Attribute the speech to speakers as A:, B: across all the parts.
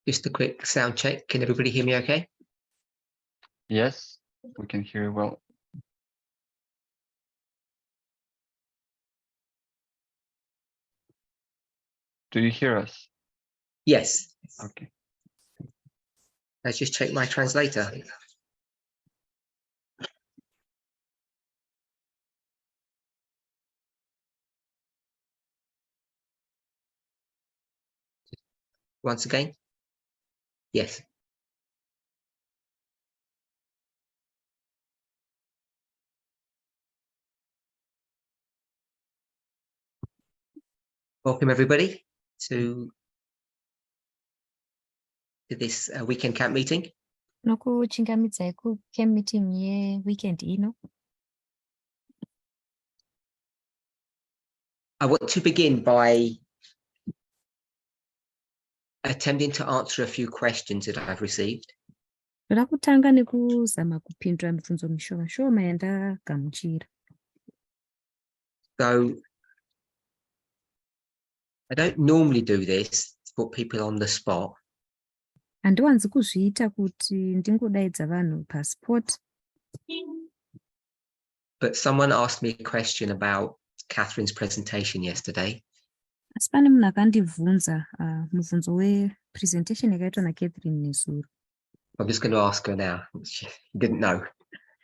A: Just a quick sound check. Can everybody hear me okay?
B: Yes, we can hear you well. Do you hear us?
A: Yes.
B: Okay.
A: Let's just check my translator. Once again. Yes. Welcome everybody to this weekend camp meeting.
C: Nokuchingamidzai kucamp meeting ye-weekend ino.
A: I want to begin by attempting to answer a few questions that I've received.
C: Ndoda kutanga nekuzama kupindura mibvunzo mishoma shoma yandagamuchira.
A: So I don't normally do this to put people on the spot.
C: Handiwanzi kuzviita kuti ndingodaidza vanhu paspot.
A: But someone asked me a question about Catherine's presentation yesterday.
C: Asi pane munhu akandibvunza mubvunzo wepresentation yakaitwa naCatherine nezuro.
A: I'm just going to ask her now. She didn't know.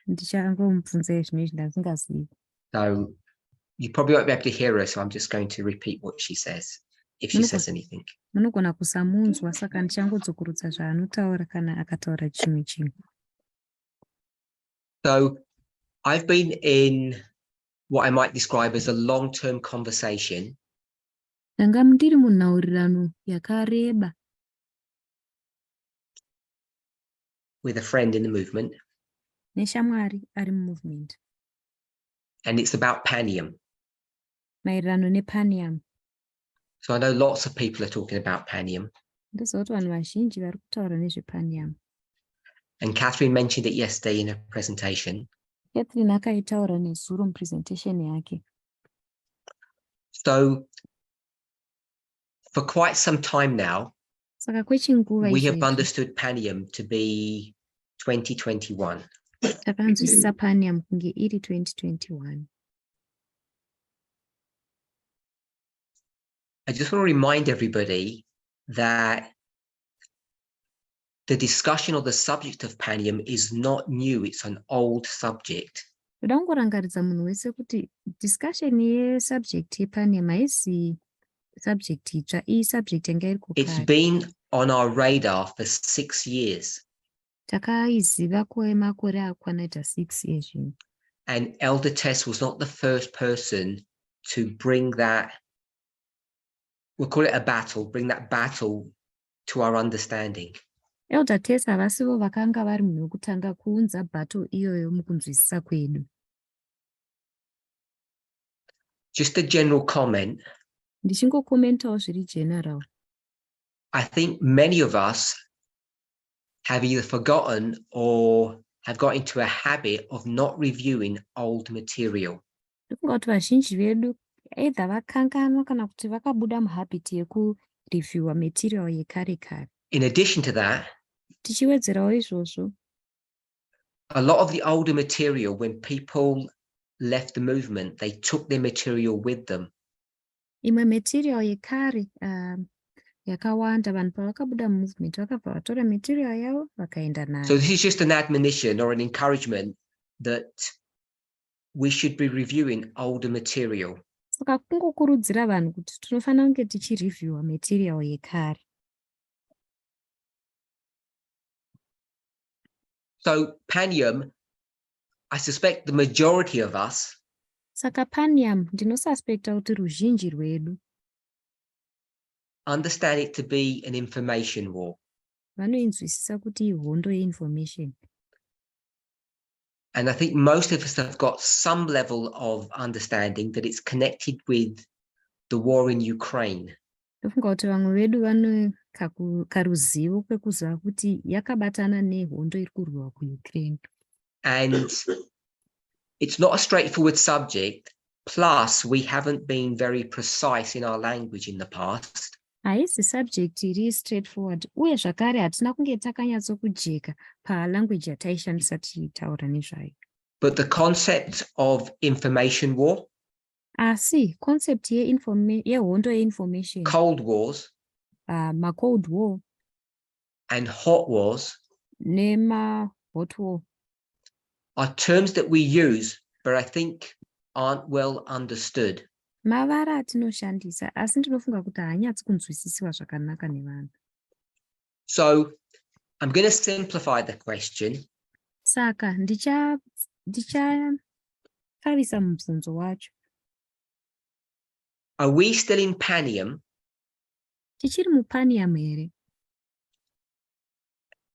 C: Ndichangomubvunza zvinezvi ndasingazivi.
A: So you probably won't be able to hear her, so I'm just going to repeat what she says, if she says anything.
C: Munogona kusamunzwa saka ndichangodzokorotsa zvaanotaura kana akataura chimwe chinhu.
A: So I've been in what I might describe as a long-term conversation
C: Ndanga ndiri munhaurirano yakareba
A: with a friend in the movement,
C: neshamwari ari mumovement
A: and it's about Panium.
C: maererano nepanium.
A: So I know lots of people are talking about Panium,
C: Ndoziva kuti vanhu vazhinji vari kutaura nezvepanium.
A: and Catherine mentioned it yesterday in her presentation.
C: Catherine akaitaura nezuro mupresentation yake.
A: So for quite some time now,
C: Saka kwechinguva
A: we have
C: izvozvi
A: understood Panium to be 2021.
C: takanzwisisa panium kunge iri 2021.
A: I just want to remind everybody that the discussion or the subject of Panium is not new, it's an old subject.
C: Ndoda kungorangaridza munhu wese kuti discussion yesubject yepanium haisi subject itsva, subject yanga iriko
A: It's
C: kare.
A: been on our radar for 6 years.
C: Takaiziva kwemakore akwana 6 years zvino.
A: And Elder Tess was not the first person to bring that, we'll call it a battle, bring that battle to our understanding.
C: Elder Tess havasivo vakanga vari munhu wekutanga kuunza battle iyoyo mukunzwisisa kwedu.
A: Just a general comment.
C: Ndichingokomentawo zviri general.
A: I think many of us have either forgotten or have got into a habit of not reviewing old material.
C: Ndofunga kuti vazhinji vedu either vakanganwa kana kuti vakabuda muhabit yekurevhiewa material yekare kare.
A: In addition to that,
C: Tichiwedzerawo izvozvo,
A: a lot of the older material, when people left the movement, they took their material with them.
C: imwe material yekare yakawanda vanhu pavakabuda mumovement vakabva vatora material yavo vakaenda
A: So
C: nayo.
A: this is just an admonition or an encouragement that we should be reviewing older material.
C: Saka kungokurudzira vanhu kuti tinofanira kunge tichirevhiewa material yekare.
A: So Panium, I suspect the majority of us
C: Saka panium ndinosuspecta kuti ruzhinji rwedu
A: understand it to be an information war.
C: vanoinzwisisa kuti ihondo yeinformation.
A: And I think most of us have got some level of understanding that it's connected with the war in Ukraine.
C: Ndofunga kuti vamwe vedu vane karuzivo kwekuziva kuti yakabatana nehondo iri kurwiwa kuUkraine.
A: And it's not a straightforward subject. Plus, we haven't been very precise in our language in the past.
C: haisi subject iri straightforward uye zvakare hatina kunge takanyatsokujeka palanguage yataishandisa tichitaura nezvayo.
A: But the concept of information war,
C: Asi concept yehondo yeinformation,
A: Cold Wars,
C: ma-cold war
A: and hot wars
C: nema-hot war
A: are terms that we use, but I think aren't well understood.
C: mavara atinoshandisa asi ndinofunga kuti haanyatsi kunzwisisiwa zvakanaka nevanhu.
A: So I'm going to simplify the question.
C: Saka ndichapfarisa mubvunzo wacho.
A: Are we still in Panium?
C: Tichiri mupanium here?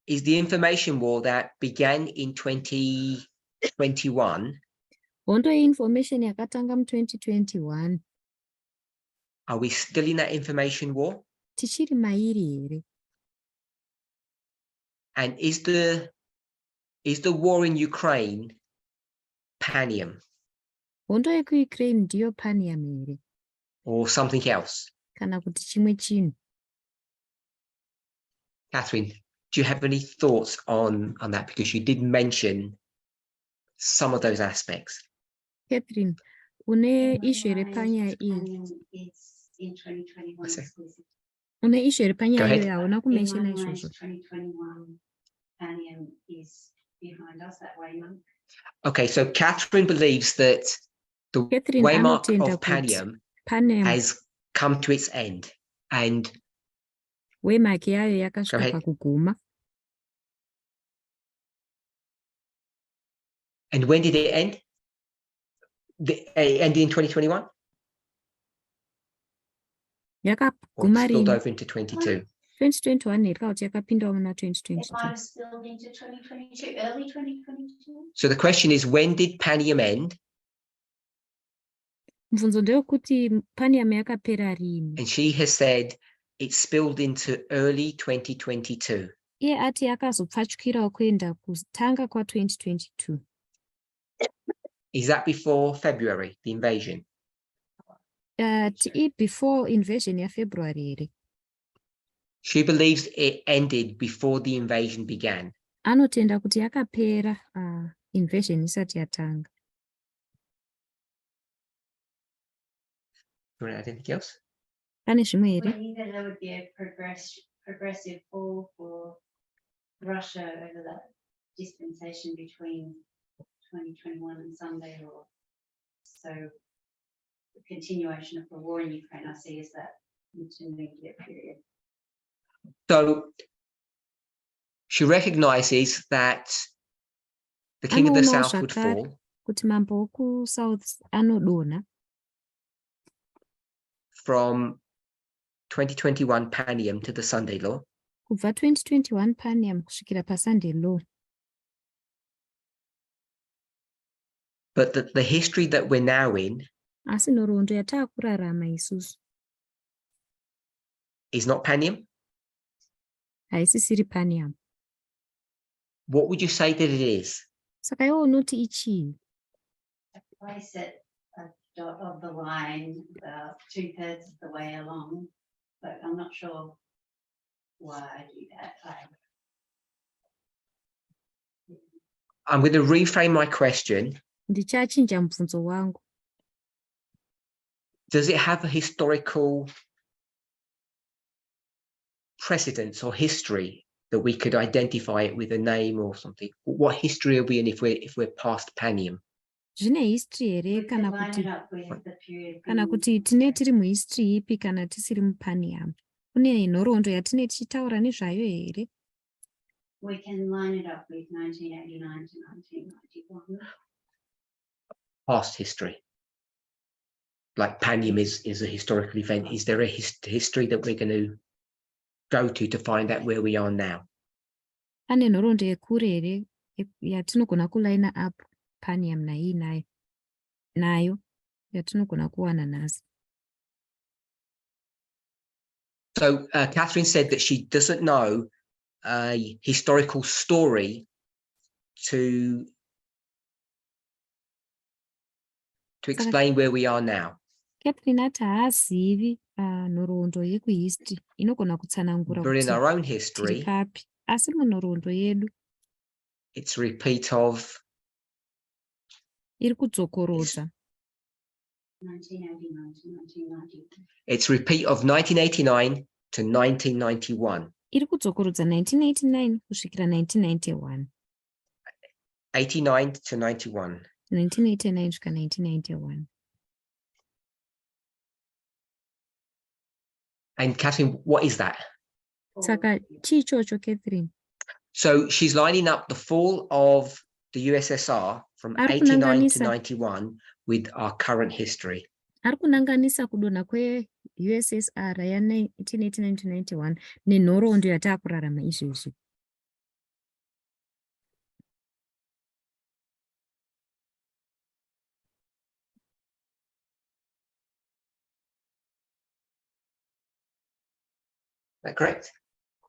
A: Is the information war that began in 2021?
C: Hondo yeinformation yakatanga mu2021.
A: Are we still in that information war?
C: Tichiri mairi here?
A: And is the war in Ukraine Panium
C: Hondo yekuUkraine ndiyo panium here?
A: or something else?
C: Kana kuti chimwe chinhu?
A: Catherine, do you have any thoughts on that? Because you did mention some of those aspects.
C: Catherine, une issue here panya iyi?
D: In 2021.
C: Une issue here panya
A: Go ahead.
C: iyo hauna kumenshina izvozvo?
D: 2021, Panium is behind us that way, Monk.
A: Okay, so Catherine believes that the
C: Catherine
A: waymark
C: anotenda
A: of
C: kuti
A: Panium
C: Panium
A: has come to its end. And
C: waymark yayo yakasvika
A: Go ahead.
C: pakuguma.
A: And when did it end? It ended in 2021? Or
C: Yakaguma
A: it spilled
C: rini?
A: over into 22?
C: 2021 here kana kuti yakapindawo muna
D: It
C: 2022.
D: might have spilled into 2022, early 2022.
A: So the question is, when did Panium end?
C: Mubvunzo ndewekuti panium yakapera rini?
A: And she has said it spilled into early 2022.
C: Iye ati yakazopfachukirawo kuenda kutanga kwa2022.
A: Is that before February, the invasion?
C: Before invasion yaFebruary here.
A: She believes it ended before the invasion began.
C: Anotenda kuti yakapera invasion isati yatanga.
A: You want to add anything else?
C: Pane zvimwe here?
D: I think that there would be a progressive fall for Russia over that dispensation between 2021 and Sunday, or so the continuation of the war in Ukraine I see as that intermediate period.
A: So she recognizes that the king of the
C: Anoonawo
A: south would
C: zvakare
A: fall
C: kuti mambo wokusouth anodonha
A: from 2021 Panium to the Sunday law.
C: kubva 2021 Panium kusvikira paSunday law.
A: But the history that we're now in
C: Asi nhoroondo yataakurarama isusu
A: is not Panium.
C: haisisiri Panium.
A: What would you say that it is?
C: Saka iwo unoti ichii?
D: A place at a dot of the line, about 2/3 of the way along, but I'm not sure why I do that.
A: I'm going to reframe my question.
C: Ndichachinja mubvunzo wangu.
A: Does it have a historical precedence or history that we could identify it with a name or something? What history are we in if we're past Panium?
C: Zvine history here
D: We can
C: kana
D: line
C: kuti
D: it up with the period.
C: kana kuti tine tiri muhistory ipi kana tisiri mupanium? Kune nhoroondo yatine tichitaura nezvayo here?
D: We can line it up with 1989 to 1991.
A: Past history. Like Panium is a historical event. Is there a history that we're going to go to find out where we are now?
C: Pane nhoroondo yekure here yatinogona kuline up Panium nayo yatinogona kuwana nhasi.
A: So Catherine said that she doesn't know a historical story to explain where we are now.
C: Catherine ati haazivi nhoroondo yekuhistory inogona kutsanangura
A: But in
C: kuti
A: our own
C: tiri
A: history,
C: papi. Asi munhoroondo yedu
A: it's a repeat of
C: iri kudzokorodza
D: 1989 to 1990.
A: it's a repeat of 1989 to 1991.
C: iri kudzokorodza 1989 kusvikira 1991.
A: 89 to 91.
C: 1989 kusvika 1991.
A: And Catherine, what is that?
C: Saka chii ichocho, Catherine?
A: So she's lining up the fall of the USSR from
C: Ari
A: 89 to
C: kunanganisa.
A: 91 with our current history.
C: Ari kunanganisa kudonha kwe-USSR ya1989 to 91 nenhoroondo yataakurarama izvezvi.
A: Is that correct?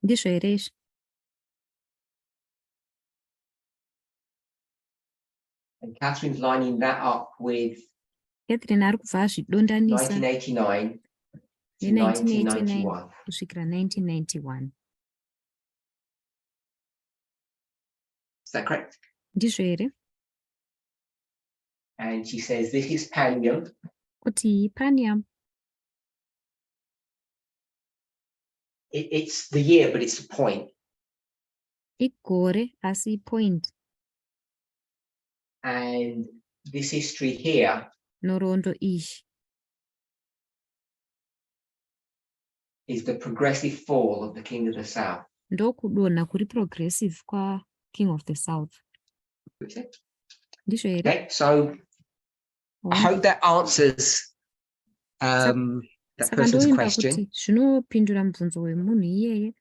C: Ndizvo here izvi?
A: And Catherine's lining that up with
C: Catherine ari kubva azvidondanisa
A: 1989 to
C: ne1989
A: 1991.
C: kusvikira 1991.
A: Is that correct?
C: Ndizvo here?
A: And she says this is Panyam.
C: Kuti Panyam.
A: It's the year, but it's the point.
C: Igore asi point.
A: And this history here
C: Nhoroondo ishi
A: is the progressive fall of the King of the South.
C: ndokudonha kuri progressive kwaKing of the South. Ndizvo here?
A: Okay, so I hope that answers that
C: Saka
A: person's
C: ndoimba
A: question.
C: kuti zvinopindura mubvunzo wemunhu iyeye.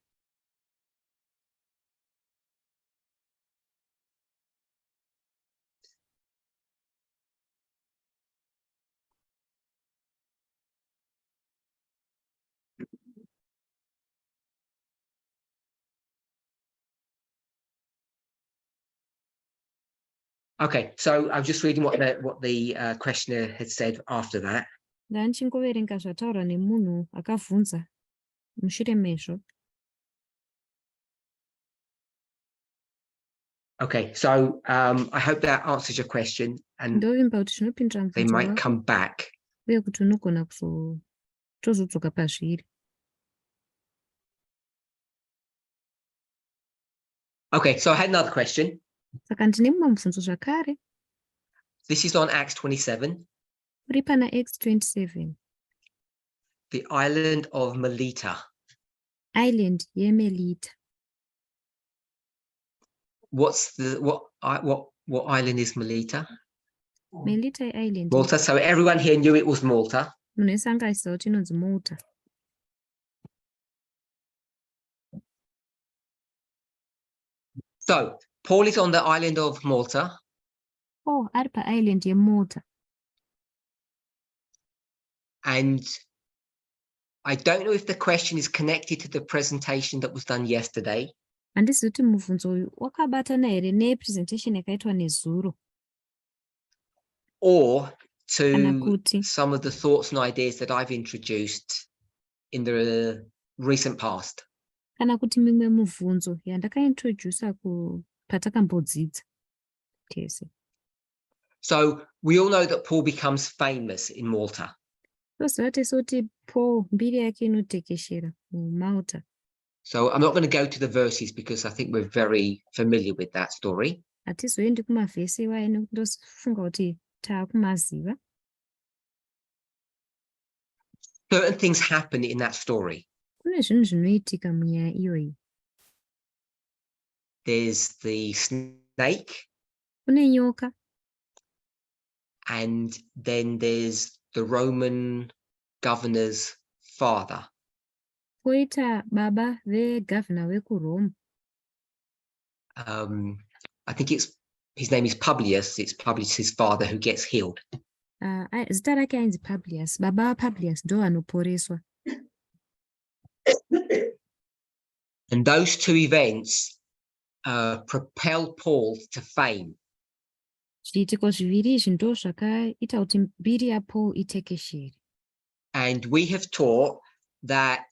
A: Okay, so I was just reading what the questioner had said after that.
C: Ndanichingoverenga zvataurwa nemunhu akabvunza mushure mezvo.
A: Okay, so I hope that answers your question, and
C: Ndovimba kuti zvinopindura
A: they
C: mubvunzo
A: might
C: wako
A: come back.
C: uye kuti unogona tozodzoka pazviri.
A: Okay, so I had another question.
C: Saka ndine mumwe mubvunzo zvakare
A: This is on Acts 27,
C: uri pana Acts 27,
A: the island of Melita.
C: island yeMelita.
A: What island is Melita?
C: Melita island.
A: Malta. So everyone here knew it was Malta.
C: Munhu wese anga achiziva kuti inonzi Malta.
A: So Paul is on the island of Malta,
C: Oh, ari paisland yeMalta.
A: and I don't know if the question is connected to the presentation that was done yesterday,
C: Handizivi kuti mubvunzo uyu wakabatana here nepresentation yakaitwa nezuro
A: or
C: kana
A: to
C: kuti
A: some of the thoughts and ideas that I've introduced in the recent past.
C: kana kuti mimwe mibvunzo yandakaintrodusa patakambodzidza tese.
A: So we all know that Paul becomes famous in Malta.
C: Toziva tese kuti Paul mbiri yake inotekeshera muMalta.
A: So I'm not going to go to the verses because I think we're very familiar with that story.
C: Hatizoendi kumavhesi iwayo nekuti ndofunga kuti taakumaziva.
A: Certain things happen in that story.
C: Kune zvinhu zvinoitika munyaya iyoyi.
A: There's the snake,
C: Kune nyoka,
A: and then there's the Roman governor's father.
C: koita baba vegavhina vekuRome.
A: I think his name is Publius. It's Publius' father who gets healed.
C: Zita rake ainzi Publius. Baba vaPublius ndo vanoporeswa.
A: And those two events propel Paul to fame.
C: Zviitiko zviviri izvi ndo zvakaita kuti mbiri yaPaul itekeshere.
A: And we have taught that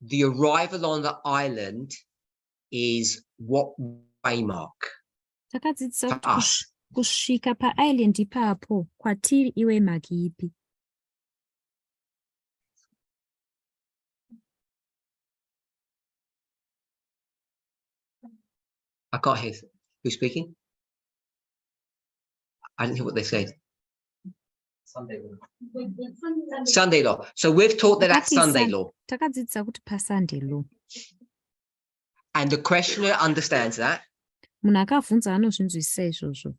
A: the arrival on the island is what waymark
C: Takadzidzisa
A: for
C: kuti
A: us.
C: kusvika paisland ipapo kwatiri iwe maki ipi.
A: I can't hear who's speaking. I didn't hear what they said. Sunday law. So we've taught that that's Sunday law.
C: Takadzidzisa kuti paSunday law.
A: And the questioner understands that.
C: Munhu akabvunza anozvinzwisisa izvozvo.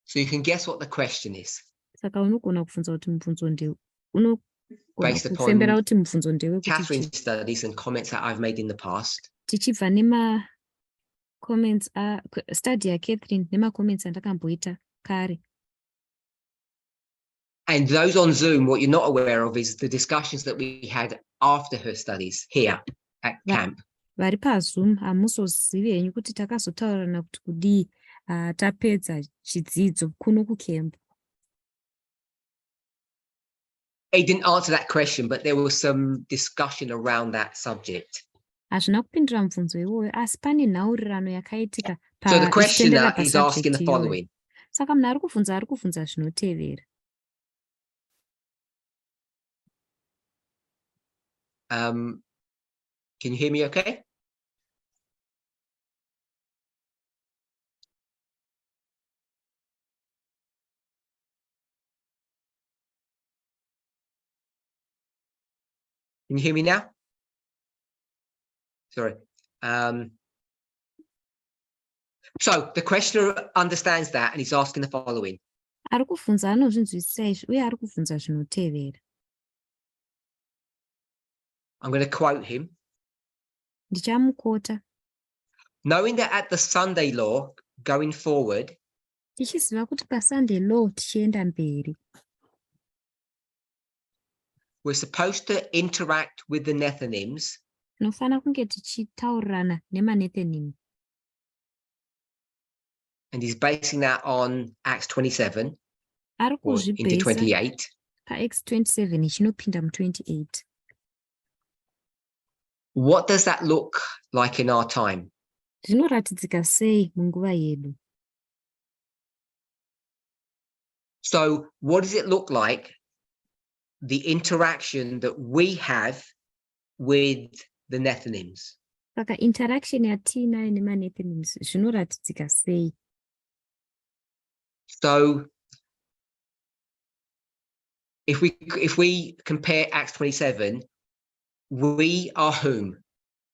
A: So you can guess what the question is.
C: Saka unogona kubvunza kuti mubvunzo ndeu.
A: Based
C: Unogona
A: upon
C: kufembera kuti mubvunzo ndewe kuti
A: Catherine's studies and comments that I've made in the past.
C: tichibva nema comments study yaCatherine nema-comments andakamboita kare.
A: And those on Zoom, what you're not aware of is the discussions that we had after her studies here at camp.
C: Vari paZoom hamuzozivi henyu kuti takazotaurana kuti kudii tapedza chidzidzo kuno kucamp.
A: It didn't answer that question, but there was some discussion around that subject.
C: Hazvina kupindura mubvunzo iwoyo asi pane nhaurirano yakaitika
A: So the
C: ichitendera
A: questioner is asking
C: pasubject
A: the
C: iyoyo.
A: following.
C: Saka munhu ari kubvunza zvinotevera.
A: Can you hear me okay? Can you hear me now? Sorry. So the questioner understands that and he's asking the following.
C: Ari kubvunza anozvinzwisisa izvi uye ari kubvunza zvinotevera.
A: I'm going to quote him.
C: Ndichamukota.
A: Knowing that at the Sunday law going forward,
C: Tichiziva kuti paSunday law tichienda mberi.
A: we're supposed to interact with the Nethinims
C: Tinofana kunge tichitaurirana nemaNethinim.
A: and he's basing that on Acts 27
C: Ari
A: or into
C: kuzvibhesa
A: 28.
C: paActs 27 ichinopinda mu28.
A: What does that look like in our time?
C: Zvinoratidzika sei munguva yedu?
A: So what does it look like, the interaction that we have with the Nethinims?
C: Saka interaction yatinayo nemaNethinim zvinoratidzika sei?
A: So if we compare Acts 27, we are whom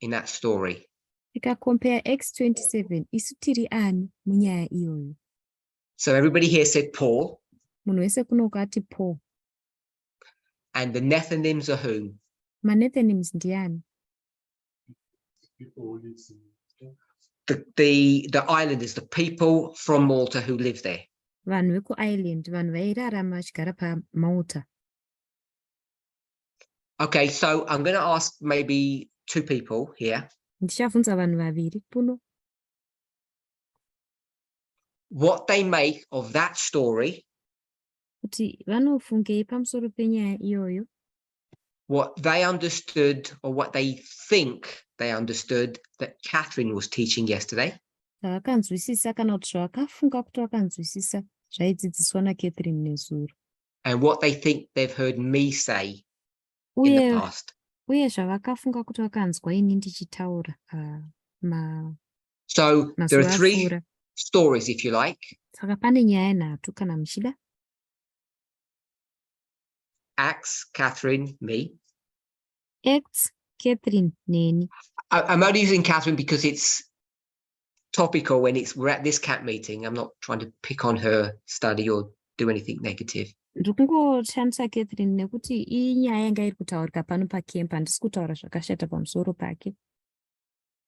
A: in that story?
C: Tikakompare Acts 27 isu tiri ani munyaya iyoyo.
A: So everybody here said Paul,
C: Munhu wese kunoku ati Paul.
A: and the Nethinims are whom?
C: MaNethinims ndiani?
A: The islanders, the people from Malta who live there.
C: Vanhu vekuIreland, vanhu vairarama vachigara paMalta.
A: Okay, so I'm going to ask maybe two people here.
C: Ndichabvunza vanhu vaviri puno
A: What they make of that story,
C: kuti vanofungei pamusoro penyaya iyoyo,
A: what they understood or what they think they understood that Catherine was teaching yesterday,
C: zvavakanzwisisa kana kuti zvavakafunga kuti vakanzwisisa zvaidzidziswa naCatherine nezuro,
A: and what they think they've heard me say in the
C: uye
A: past.
C: zvavakafunga kuti vakanzwa ini ndichitaura
A: So there are
C: mazuva
A: three
C: apfuura.
A: stories, if you like.
C: Saka pane nyaya nhatu kana muchida.
A: Acts, Catherine, me.
C: Acts, Catherine, neni.
A: I'm only using Catherine because it's topical when we're at this camp meeting. I'm not trying to pick on her study or do anything negative.
C: Ndikungoshandisa Catherine nekuti inyaya yanga iri kutaurika pano pacamp, handisi kutaura zvakashata pamusoro pake.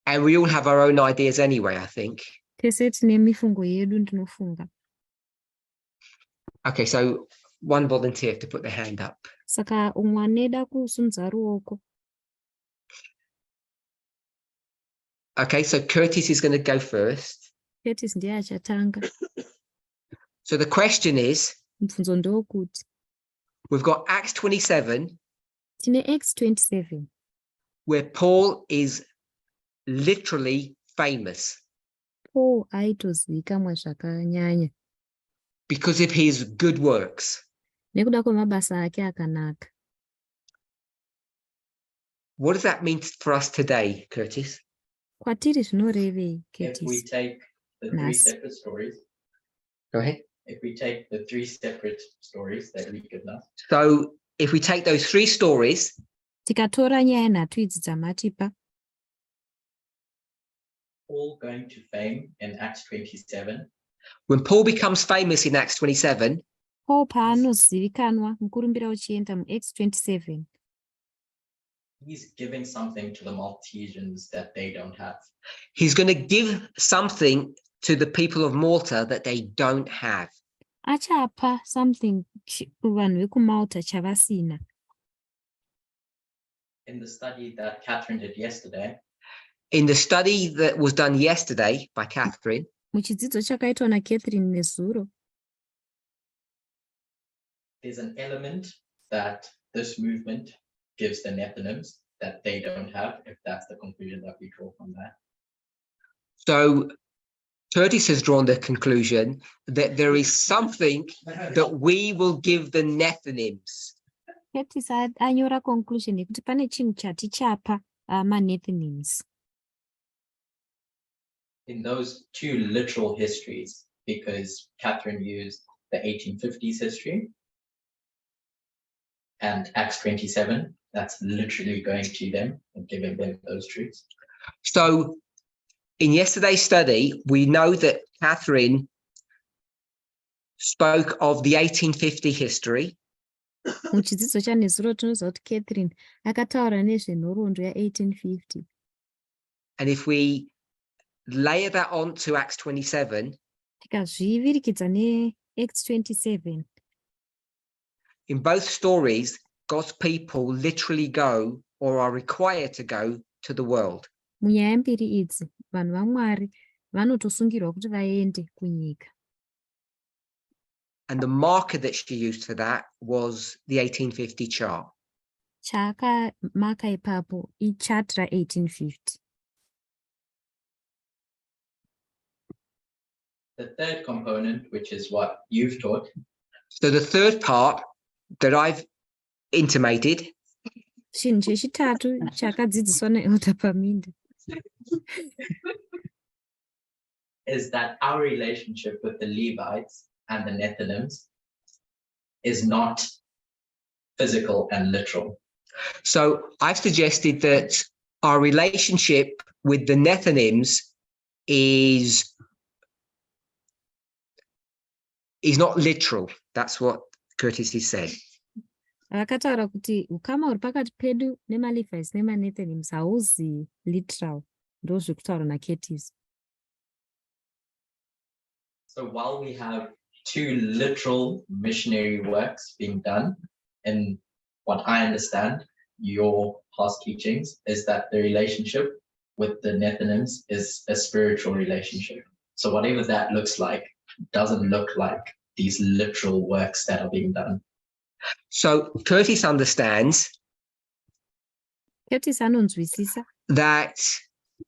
A: And we all have our own ideas anyway, I think.
C: Tese tine mifungo yedu ndinofunga.
A: Okay, so one volunteer to put their hand up.
C: Saka umwe anoda kusimudza ruoko.
A: Okay, so Curtis is going to go first.
C: Curtis ndiye achatanga.
A: So the question is,
C: Mubvunzo ndokuti
A: We've got Acts 27,
C: Tine Acts 27
A: where Paul is literally famous
C: Paul aitozivikanwa zvakanyanya
A: because of his good works.
C: nekuda kwemabasa ake akanaka.
A: What does that mean for us today, Curtis?
C: Kwatiri zvinorevei,
E: If we
C: Curtis?
E: take the three
C: Nice.
E: separate stories,
A: Go ahead.
E: if we take the three separate stories that we give us,
A: So if we take those three stories,
C: Tikatora nyaya nhatu idzi dzamatipa,
E: all going to fame in Acts 27,
A: when Paul becomes famous in Acts 27,
C: Paul paanozivikanwa mukurumbira uchienda muActs 27,
E: he's giving something to the Maltesians that they don't have.
A: he's going to give something to the people of Malta that they don't have.
C: achapa something kuvanhu vekumalta chavasina.
E: In the study that Catherine did yesterday,
A: In the study that was done yesterday by Catherine,
C: Muchidzidzo chakaitwa naCatherine nezuro,
E: there's an element that this movement gives the Nethinims that they don't have, if that's the conclusion that we draw from that.
A: so Curtis has drawn the conclusion that there is something that we will give the Nethinims.
C: Curtis anyora conclusion yekuti pane chinhu chatichapa maNethinims
E: In those two literal histories, because Catherine used the 1850s history and Acts 27, that's literally going to them and giving them those truths.
A: So in yesterday's study, we know that Catherine spoke of the 1850 history,
C: muchidzidzo chanezuro tinoziva kuti Catherine akataura nezvenhoroondo ya1850,
A: and if we layer that on to Acts 27,
C: tikazvivirikidza neActs 27,
A: in both stories, God's people literally go or are required to go to the world.
C: munyaya mbiri idzi vanhu vaMwari vanotosungirwa kuti vaende kunyika,
A: And the marker that she used for that was the 1850 chart.
C: chaakamaka ipapo ichart ra1850.
E: The third component, which is what you've taught,
A: So the third part that I've intimated
C: Chinhu chechitatu chakadzidziswa naElder Parminder
E: is that our relationship with the Levites and the Nethinims is not physical and literal.
A: So I've suggested that our relationship with the Nethinims is not literal. That's what Curtis has said.
C: vakataura kuti ukama huri pakati pedu nemaLevites nemaNethinims hauzi literal, ndozvekutaura naCurtis.
E: So while we have two literal missionary works being done, and what I understand your past teachings is that the relationship with the Nethinims is a spiritual relationship. So whatever that looks like doesn't look like these literal works that are being done.
A: So Curtis understands
C: Curtis anonzwisisa
A: that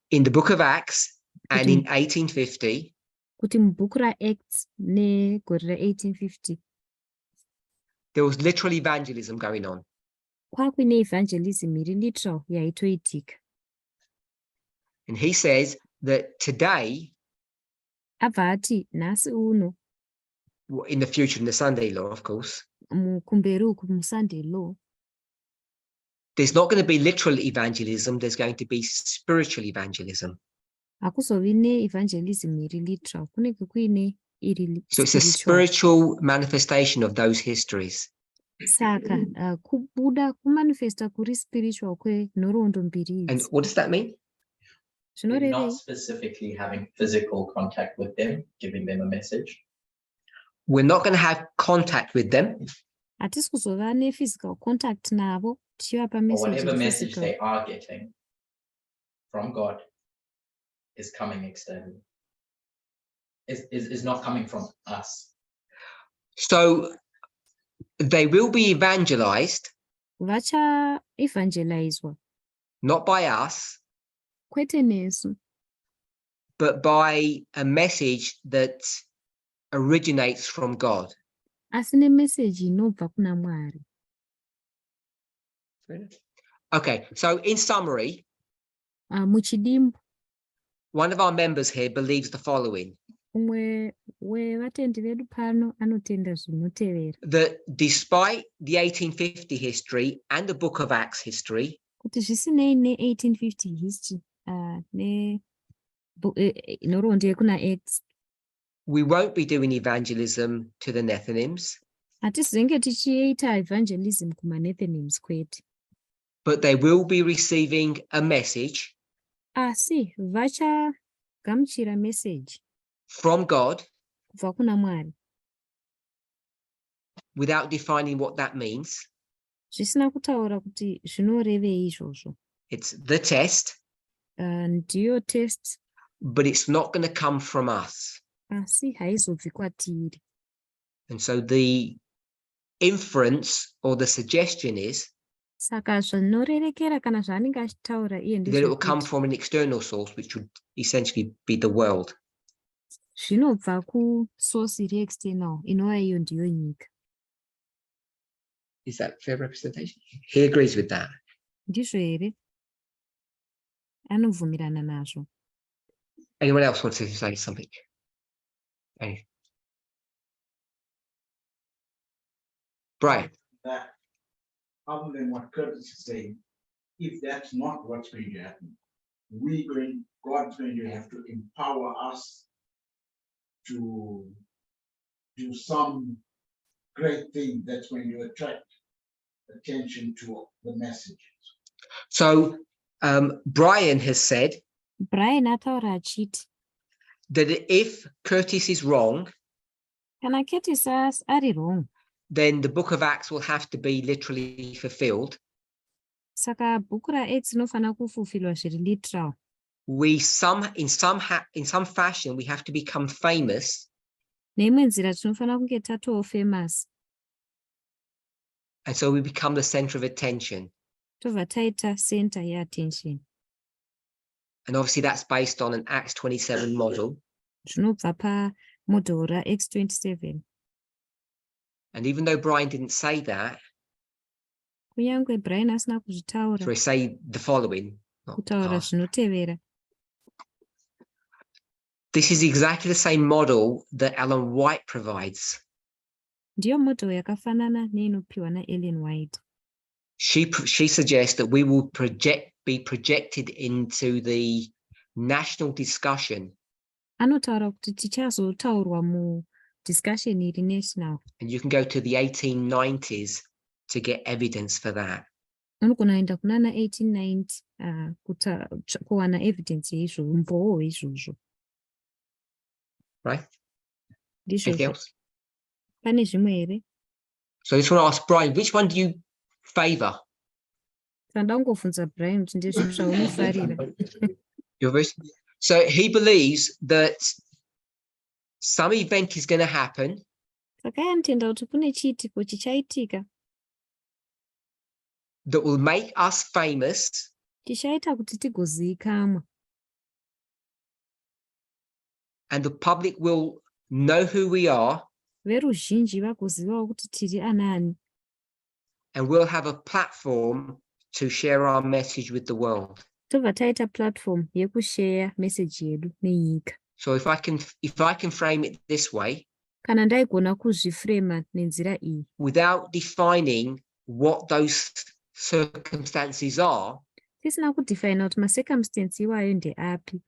A: in the book of Acts and in 1850,
C: kuti mubhuku raActs negore ra1850
A: there was literal evangelism going on.
C: kwakuine evangelism iri literal yaitoitika.
A: And he says that today,
C: Abva ati nhasi uno
A: in the future, in the Sunday law, of course,
C: kumberi uku muSunday law
A: there's not going to be literal evangelism. There's going to be spiritual evangelism.
C: hakuzovi neevangelism iri literal, kunenge kuine iri
A: So it's a
C: spiritual.
A: spiritual manifestation of those histories.
C: Saka kubuda kumanifesta kuri spiritual kwenhoroondo mbiri
A: And
C: idzi.
A: what does that mean?
E: We're
C: Zvinorevei
E: not specifically having physical contact with them, giving them a message.
A: We're not going to have contact with them,
C: hatisi kuzova nephysical contact navo tichivapa
E: Or
C: message
E: whatever message
C: physical.
E: they are getting from God is coming externally. Is not coming from us.
A: so They will be evangelized,
C: vachaevangelaizwa,
A: not by us,
C: kwete nesu,
A: but by a message that originates from God.
C: asi nemeseji inobva kuna Mwari.
A: Okay, so in summary,
C: Muchidimbu,
A: one of our members here believes the following,
C: umwe wevatendi vedu pano anotenda zvinotevera,
A: that despite the 1850 history and the Book of Acts history,
C: kuti zvisinei ne-1850 history nhoroondo yekuna Acts,
A: we won't be doing evangelism to the Nethinims,
C: hatizenge tichiita evangelism kumaNethinims kwete,
A: but they will be receiving a message
C: asi vachagamuchira meseji
A: from God
C: kubva kuna Mwari,
A: without defining what that means.
C: zvisina kutaura kuti zvinorevei izvozvo.
A: It's the test,
C: Ndiyo test,
A: but it's not going to come from us.
C: asi haizobvi kwatiri.
A: And so the inference or the suggestion is
C: Saka zvanorerekera kana zvaanenge achitaura iye
A: that it will come
C: ndezvekuti
A: from an external source, which would essentially be the world.
C: zvinobva kusosi re-external inova iyo ndiyo nyika.
A: Is that fair representation? He agrees with that.
C: Ndizvo here? Anobvumirana nazvo.
A: Anyone else wants to say something? Any? Brian,
F: That other than what Curtis is saying, if that's not what's going to happen, God's going to have to empower us to do some great thing that's going to attract attention to the messages.
A: so Brian has said
C: Brian ataura achiti,
A: that if Curtis is wrong,
C: kana Curtis ari wrong,
A: then the Book of Acts will have to be literally fulfilled.
C: saka bhuku raActs inofanira kufulfillwa zviri literal.
A: We in some fashion we have to become famous,
C: Neimwe nzira tinofanira kunge tatoo famous,
A: and so we become the center of attention.
C: tobva taita center yeattention.
A: And obviously that's based on an Acts 27 model.
C: Zvinobva pamodhoro raActs 27.
A: And even though Brian didn't say that,
C: Kunyange Brian asina
A: so
C: kuzvitaura,
A: we say the following.
C: kutaura zvinotevera.
A: This is exactly the same model that Ellen White provides.
C: Ndiyo modhoro yakafanana neinopiwa naEllen White.
A: She suggests that we will be projected into the national discussion.
C: Anotaura kuti tichazotaurwa mudiscussion iri national.
A: And you can go to the 1890s to get evidence for that.
C: Unogona enda kunana 1890 kuwana evidence yeizvozvo, umboo hweizvozvo.
A: Right?
C: Ndizvo.
A: Anything else?
C: Pane zvimwe here?
A: So I just want to ask Brian, which one do you favor?
C: Tanda kungobvunza Brian kuti ndezvipi zvaunofarira.
A: So he believes that some event is going to happen
C: Saka iye anotenda kuti kune chiitiko chichaitika
A: that will make us famous,
C: chichaita kuti tigozivikanwa,
A: and the public will know who we are,
C: veruzhinji vagozivawo kuti tiri anani,
A: and we'll have a platform to share our message with the world.
C: tobva taita platform yekusheya meseji yedu nenyika.
A: So if I can frame it this way,
C: Kana ndaigona kuzvifrema nenzira iyi,
A: without defining what those circumstances are,
C: tisina kudefina kuti macircumstance iwayo ndeapi.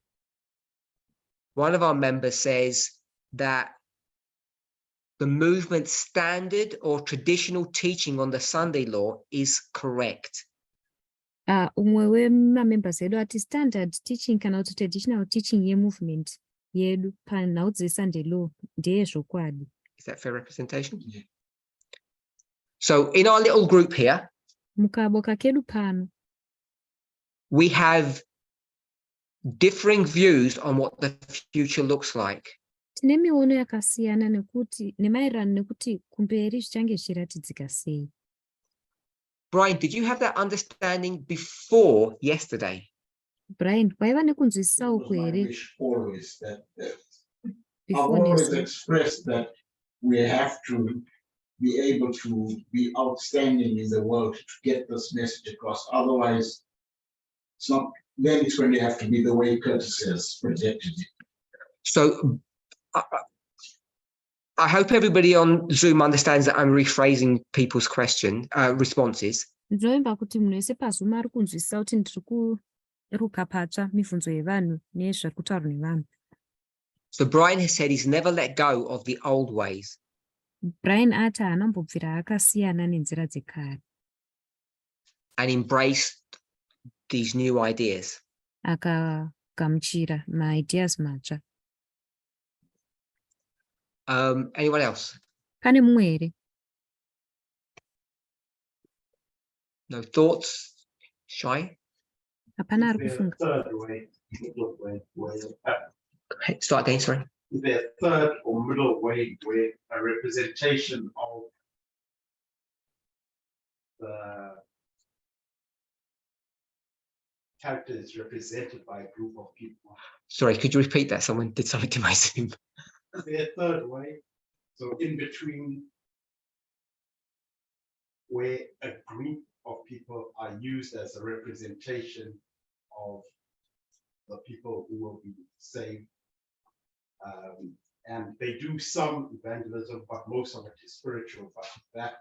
A: one of our members says that the movement's standard or traditional teaching on the Sunday law is correct.
C: Umwe wemamembers edu ati standard teaching kana kuti traditional teaching yemovement yedu panhau dzesunday law ndeyezvokwadi.
A: Is that fair representation?
F: Yeah.
A: So in our little group here,
C: Mukaboka kedu pano,
A: we have differing views on what the future looks like.
C: Tine miono yakasiyana nekuti nemaererano nekuti kumberi zvichange zvichiratidzika sei.
A: Brian, did you have that understanding before yesterday?
C: Brian, waiva nekunzwisisa
F: It was
C: uku
F: my
C: here
F: wish always that I've
C: before
F: always
C: nesu?
F: expressed that we have to be able to be outstanding in the world to get this message across. Otherwise, it's not, then it's going to have to be the way Curtis has projected it.
A: So I hope everybody on Zoom understands that I'm rephrasing people's responses.
C: Ndinoimba kuti munhu wese paZoom ari kunzwisisa kuti ndiri kuruka patsva mibvunzo yevanhu nezviri kutaurwa nevanhu.
A: So Brian has said he's never let go of the old ways.
C: Brian ati haanambobvira akasiyana nenzira dzekare.
A: And embraced these new ideas.
C: Akagamuchira maideas matsva.
A: Anyone else?
C: Pane mumwe here?
A: No thoughts? Shy?
C: Hapana ari
G: Is there a
C: kufunga.
G: third way, middle way,
A: Start again, sorry.
G: is there a third or middle way where a representation of the character is represented by a group of people?
A: Sorry, could you repeat that? Someone did something to my Zoom.
G: Is there a third way? So in between where a group of people are used as a representation of the people who will be saved. And they do some evangelism, but most of it is spiritual, but that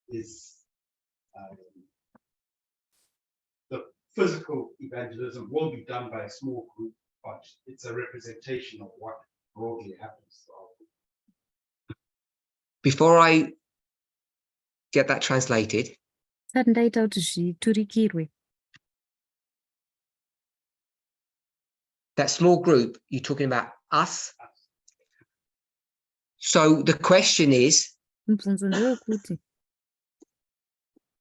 G: is the physical evangelism will be done by a small group, but it's a representation of what broadly happens.
A: Before I get that translated,
C: Sati ndaita kuti zviturikirwe.
A: that small group, you're talking about us. So the question is,
C: Mubvunzo ndewekuti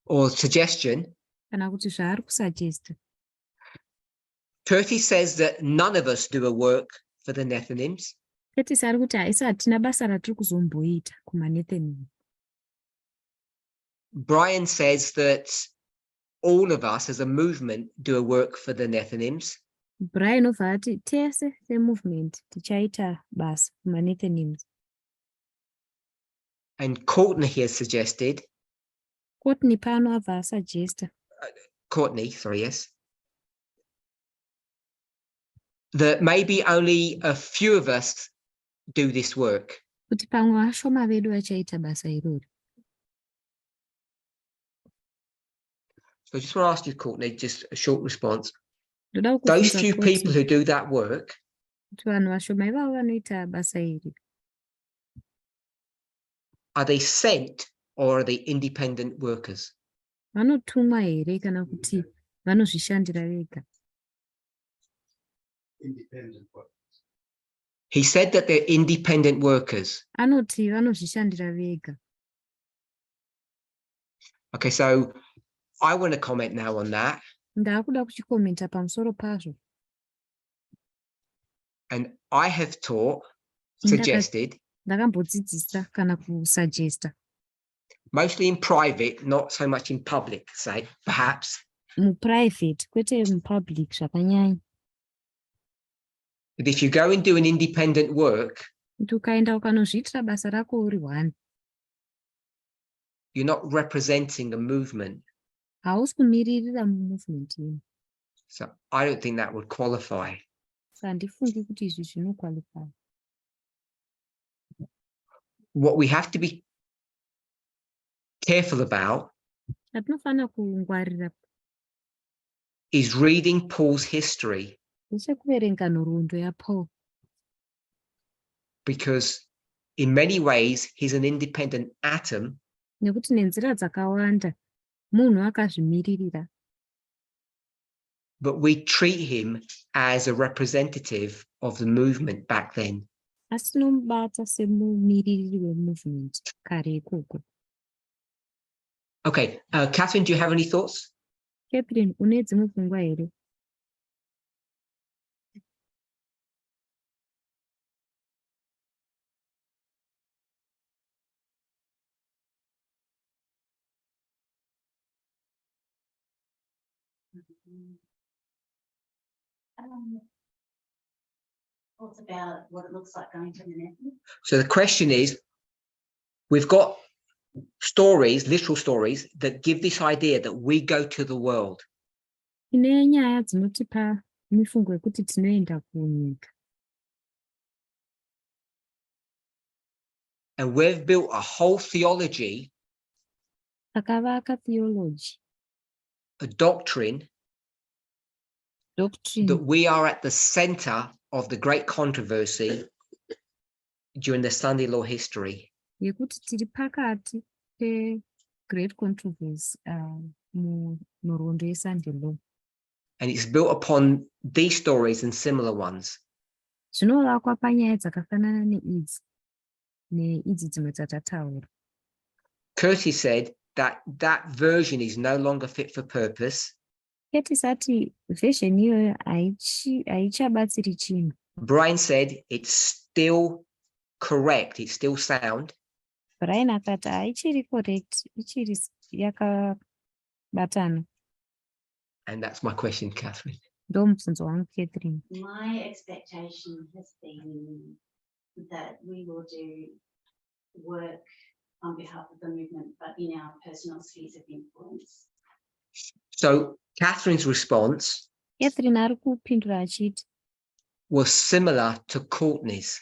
A: or suggestion,
C: kana kuti zvaari kusagesta.
A: Curtis says that none of us do a work for the Nethinims.
C: Curtis ari kuti haisi hatina basa ratiri kuzomboita kumaNethinim.
A: Brian says that all of us as a movement do a work for the Nethinims.
C: Brian obva ati tese semovement tichaita basa kumaNethinim.
A: And Courtney has suggested,
C: Courtney pano abva asagesta.
A: Courtney, sorry, yes, that maybe only a few of us do this work.
C: Kuti pamwe vashoma vedu vachaita basa irori.
A: So I just want to ask you, Courtney, just a short response.
C: Ndoda
A: Those
C: kukuvhunza
A: few
C: Courtney,
A: people who do that work,
C: kuti vanhu vashoma ivavo vanoita basa iri.
A: are they sent or are they independent workers?
C: Vanotumwa here kana kuti vanozvishandira vega?
G: Independent work.
A: He said that they're independent workers.
C: Anoti vanozvishandira vega.
A: Okay, so I want to comment now on that.
C: Ndaakuda kuchikomenta pamusoro pazvo.
A: And I have suggested,
C: Ndakambodzidzisa kana kusagesta.
A: mostly in private, not so much in public, say, perhaps,
C: Muprivate, kwete mupublic zvakanyanya.
A: that if you go and do an independent work,
C: Kuti ukaenda ukanozviitira basa rako uri one,
A: you're not representing a movement.
C: hausi kumiririra movement ino.
A: So I don't think that would qualify.
C: Saka handifungi kuti izvi zvinoqualify.
A: What we have to be careful about
C: Chatinofanira kungwarira
A: is reading Paul's history,
C: ndechekuverenga nhoroondo yaPaul.
A: because in many ways he's an independent atom,
C: Nekuti nenzira dzakawanda munhu akazvimiririra,
A: but we treat him as a representative of the movement back then.
C: asi tinomubata semumiriri wemovement kare ikoko.
A: Okay, Catherine, do you have any thoughts?
C: Catherine, une dzimwe pfungwa here?
D: Thoughts about what it looks like going to the Netherlands?
A: So the question is, we've got stories, literal stories, that give this idea that we go to the world.
C: Tine nyaya dzinotipa mifungo yekuti tinoenda kunyika.
A: And we've built a whole theology,
C: Takavaka theology,
A: a doctrine,
C: doctrine,
A: that we are at the center of the great controversy during the Sunday law history.
C: yekuti tiri pakati pe-great controversy munhoroondo yeSunday law.
A: And it's built upon these stories and similar ones.
C: Zvinovakwa panyaya dzakafanana neidzi dzimwe dzatataura.
A: Curtis said that that version is no longer fit for purpose.
C: Ketisati version iyoyo haichabatsiri chinhu.
A: Brian said it's still correct, it's still sound.
C: Brian akati haichiri correct, ichiri yakabatana.
A: And that's my question, Catherine.
C: Ndomubvunzo wangu, Catherine.
D: My expectation has been that we will do work on behalf of the movement, but in our personal spheres of influence.
A: So Catherine's response
C: Catherine ari kupindura achiti
A: was similar to Courtney's,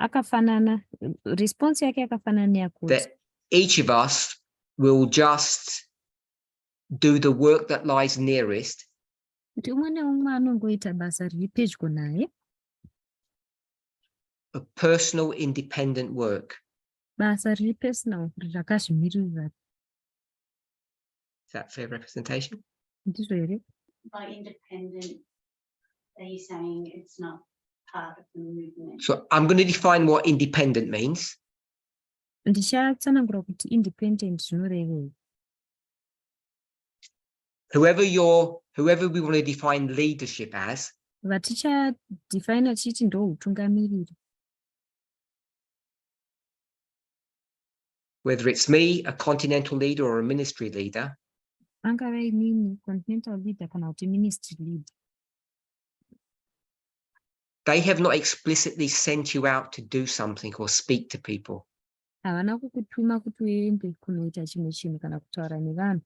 C: akafanana, response yake yakafanana neyaKoti.
A: that each of us will just do the work that lies nearest,
C: Kuti umwe neumwe anongoita basa riri pedyo naye,
A: a personal independent work.
C: basa riri personal, rakazvimirira.
A: Is that fair representation?
C: Ndizvo here?
D: By independent, are you saying it's not part of the movement?
A: So I'm going to define what independent means.
C: Ndichatsanangura kuti independent zvinorevei.
A: Whoever we want to define leadership as,
C: Vatichadefine chiti ndo utungamiriri.
A: whether it's me, a continental leader or a ministry leader,
C: Angava inini, continental leader kana kuti ministry leader.
A: they have not explicitly sent you out to do something or speak to people.
C: Havana kukutuma kuti uende kunoita chimwe chinhu kana kutaura nevanhu.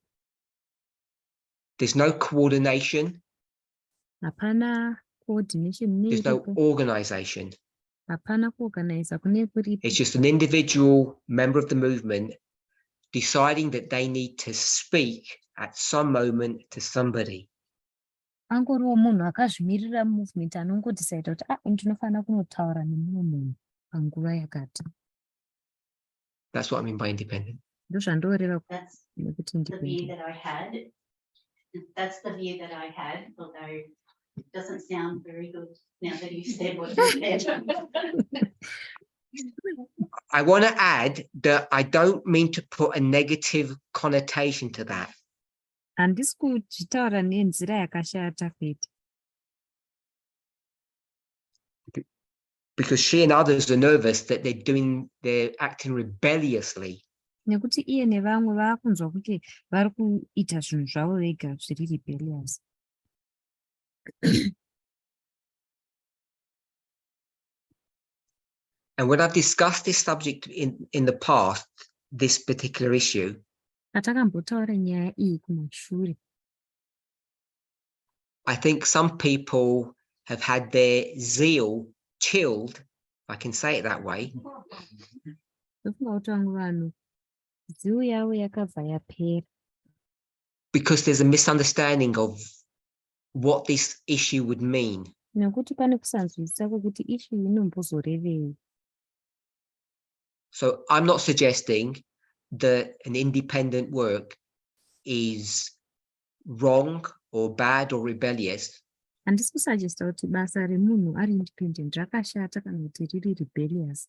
A: There's no coordination,
C: Hapana coordination,
A: there's no organization.
C: hapana kuorganize kune kuripo.
A: It's just an individual member of the movement deciding that they need to speak at some moment to somebody.
C: Angoriwo munhu akazvimirira movement anongodecide kuti ndinofanira kunotaura nemumwe munhu panguva yakati.
A: That's what I mean by independent.
C: Ndozvandoreva
D: That's
C: nekuti
D: the view
C: independent.
D: that I had. That's the view that I had, although it doesn't sound very good now that you've said what you said.
A: I want to add that I don't mean to put a negative connotation to that.
C: Handisi kuzvitaura nenzira yakashata kwete.
A: Because she and others are nervous that they're acting rebelliously.
C: Nekuti iye nevamwe vakunzwa kuti vari kuita zvinhu zvavo vega zviri rebellious.
A: And when I've discussed this subject in the past, this particular issue,
C: Patakambotaura nyaya iyi kumashure,
A: I think some people have had their zeal chilled, if I can say it that way,
C: ndofunga kuti vamwe vanhu zivo yavo yakabva yapera.
A: because there's a misunderstanding of what this issue would mean.
C: Nekuti pane kusanzwisisa kwekuti issue inombozorevei.
A: So I'm not suggesting that an independent work is wrong or bad or rebellious.
C: Handisi kusagesta kuti basa remunhu ari independent rakashata kana kuti riri rebellious.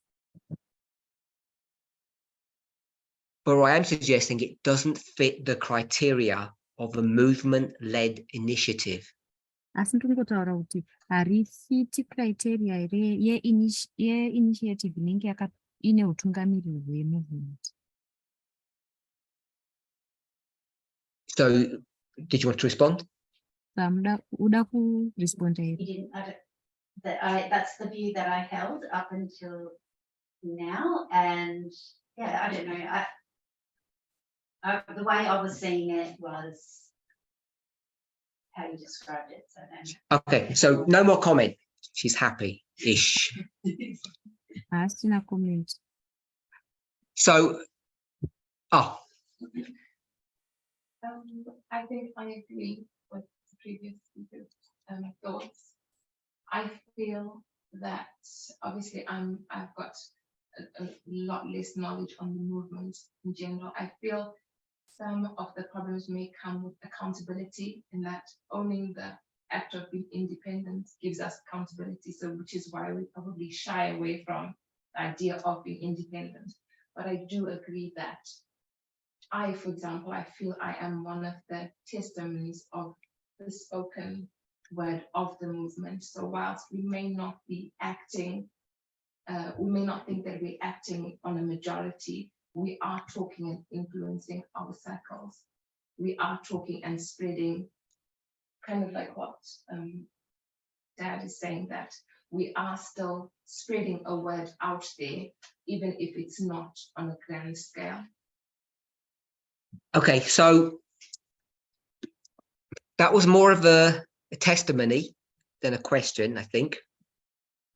A: But I am suggesting it doesn't fit the criteria of a movement-led initiative.
C: Asi ndingotaura kuti harifiti criteria ye-initiative inenge ine utungamiriri hwemovement.
A: So did you want to respond?
C: Uda kuresponda here.
D: You didn't, that's the view that I held up until now, and yeah, I don't know, the way I was seeing it was how you described it, so then.
A: Okay, so no more comment. She's happy-ish.
C: Asina comment.
A: So, oh,
H: I think I agree with the previous speakers' thoughts. I feel that obviously I've got a lot less knowledge on the movement in general. I feel some of the problems may come with accountability, in that owning the act of being independent gives us accountability. So which is why we probably shy away from the idea of being independent. But I do agree that for example, I feel I am one of the testimonies of the spoken word of the movement. So whilst we may not be acting, we may not think that we're acting on a majority, we are talking and influencing our circles. We are talking and spreading, kind of like what Dad is saying, that we are still spreading a word out there, even if it's not on a grand scale.
A: okay, so that was more of a testimony than a question, I think.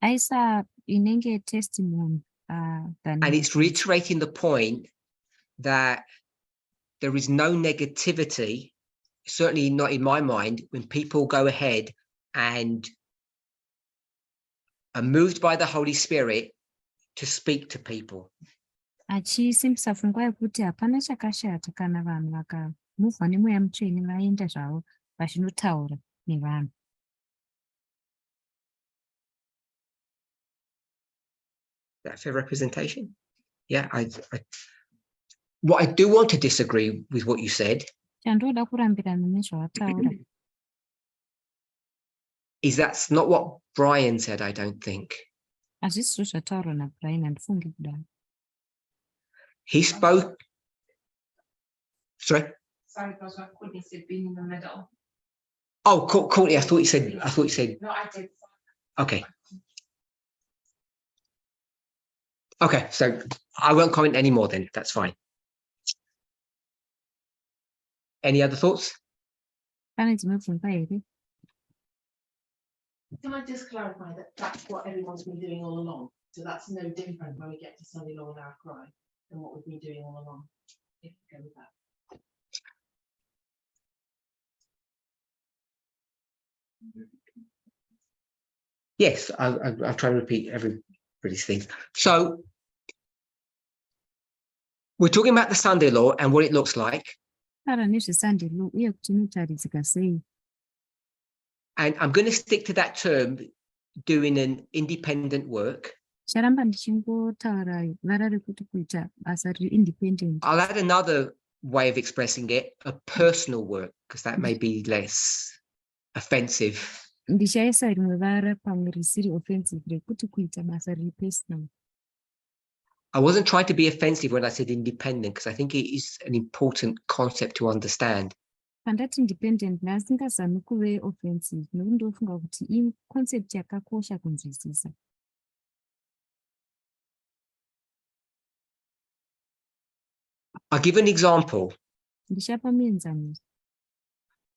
C: Aisa inenge testimony than
A: And it's reiterating the point that there is no negativity, certainly not in my mind, when people go ahead and are moved by the Holy Spirit to speak to people.
C: achisimbisa pfungwa yekuti hapana chakashata kana vanhu vakamuvhwa nemweya mutsvene vaenda zvavo vachinotaura nevanhu.
A: That fair representation? Yeah, what I do want to disagree with what you said
C: Chandoda kurambirana nezvawataura
A: is that's not what Brian said, I don't think.
C: hazvisi zvataurwa naBrian, handifungi kudaro.
A: He spoke. Sorry.
H: Sorry, because what Courtney said, being in the middle.
A: Oh, Courtney, I thought you said.
H: No, I did.
A: Okay. Okay, so I won't comment anymore then. That's fine. Any other thoughts?
C: Pane dzimwe pfungwa here?
I: Can I just clarify that that's what everyone's been doing all along? So that's no different when we get to Sunday Law and Our Cry than what we've been doing all along. If you go with that.
A: Yes, I'll try to repeat everybody's things. So we're talking about the Sunday Law and what it looks like.
C: Taura nezveSunday Law uye kuti inotaridzika sei.
A: And I'm going to stick to that term, doing an independent work.
C: Charamba ndichingotaura vara rekuti kuita basa riri independent.
A: I'll add another way of expressing it, a personal work, because that may be less offensive.
C: Ndichaisa rimwe vara pamwe risiri offensive rekuti kuita basa riri personal.
A: I wasn't trying to be offensive when I said independent, because I think it is an important concept to understand.
C: Pandati independent ndasingazami kuve offensive, nokuti ndofunga kuti iconcept yakakosha kunzwisisa.
A: I'll give an example.
C: Ndichapa muenzaniso.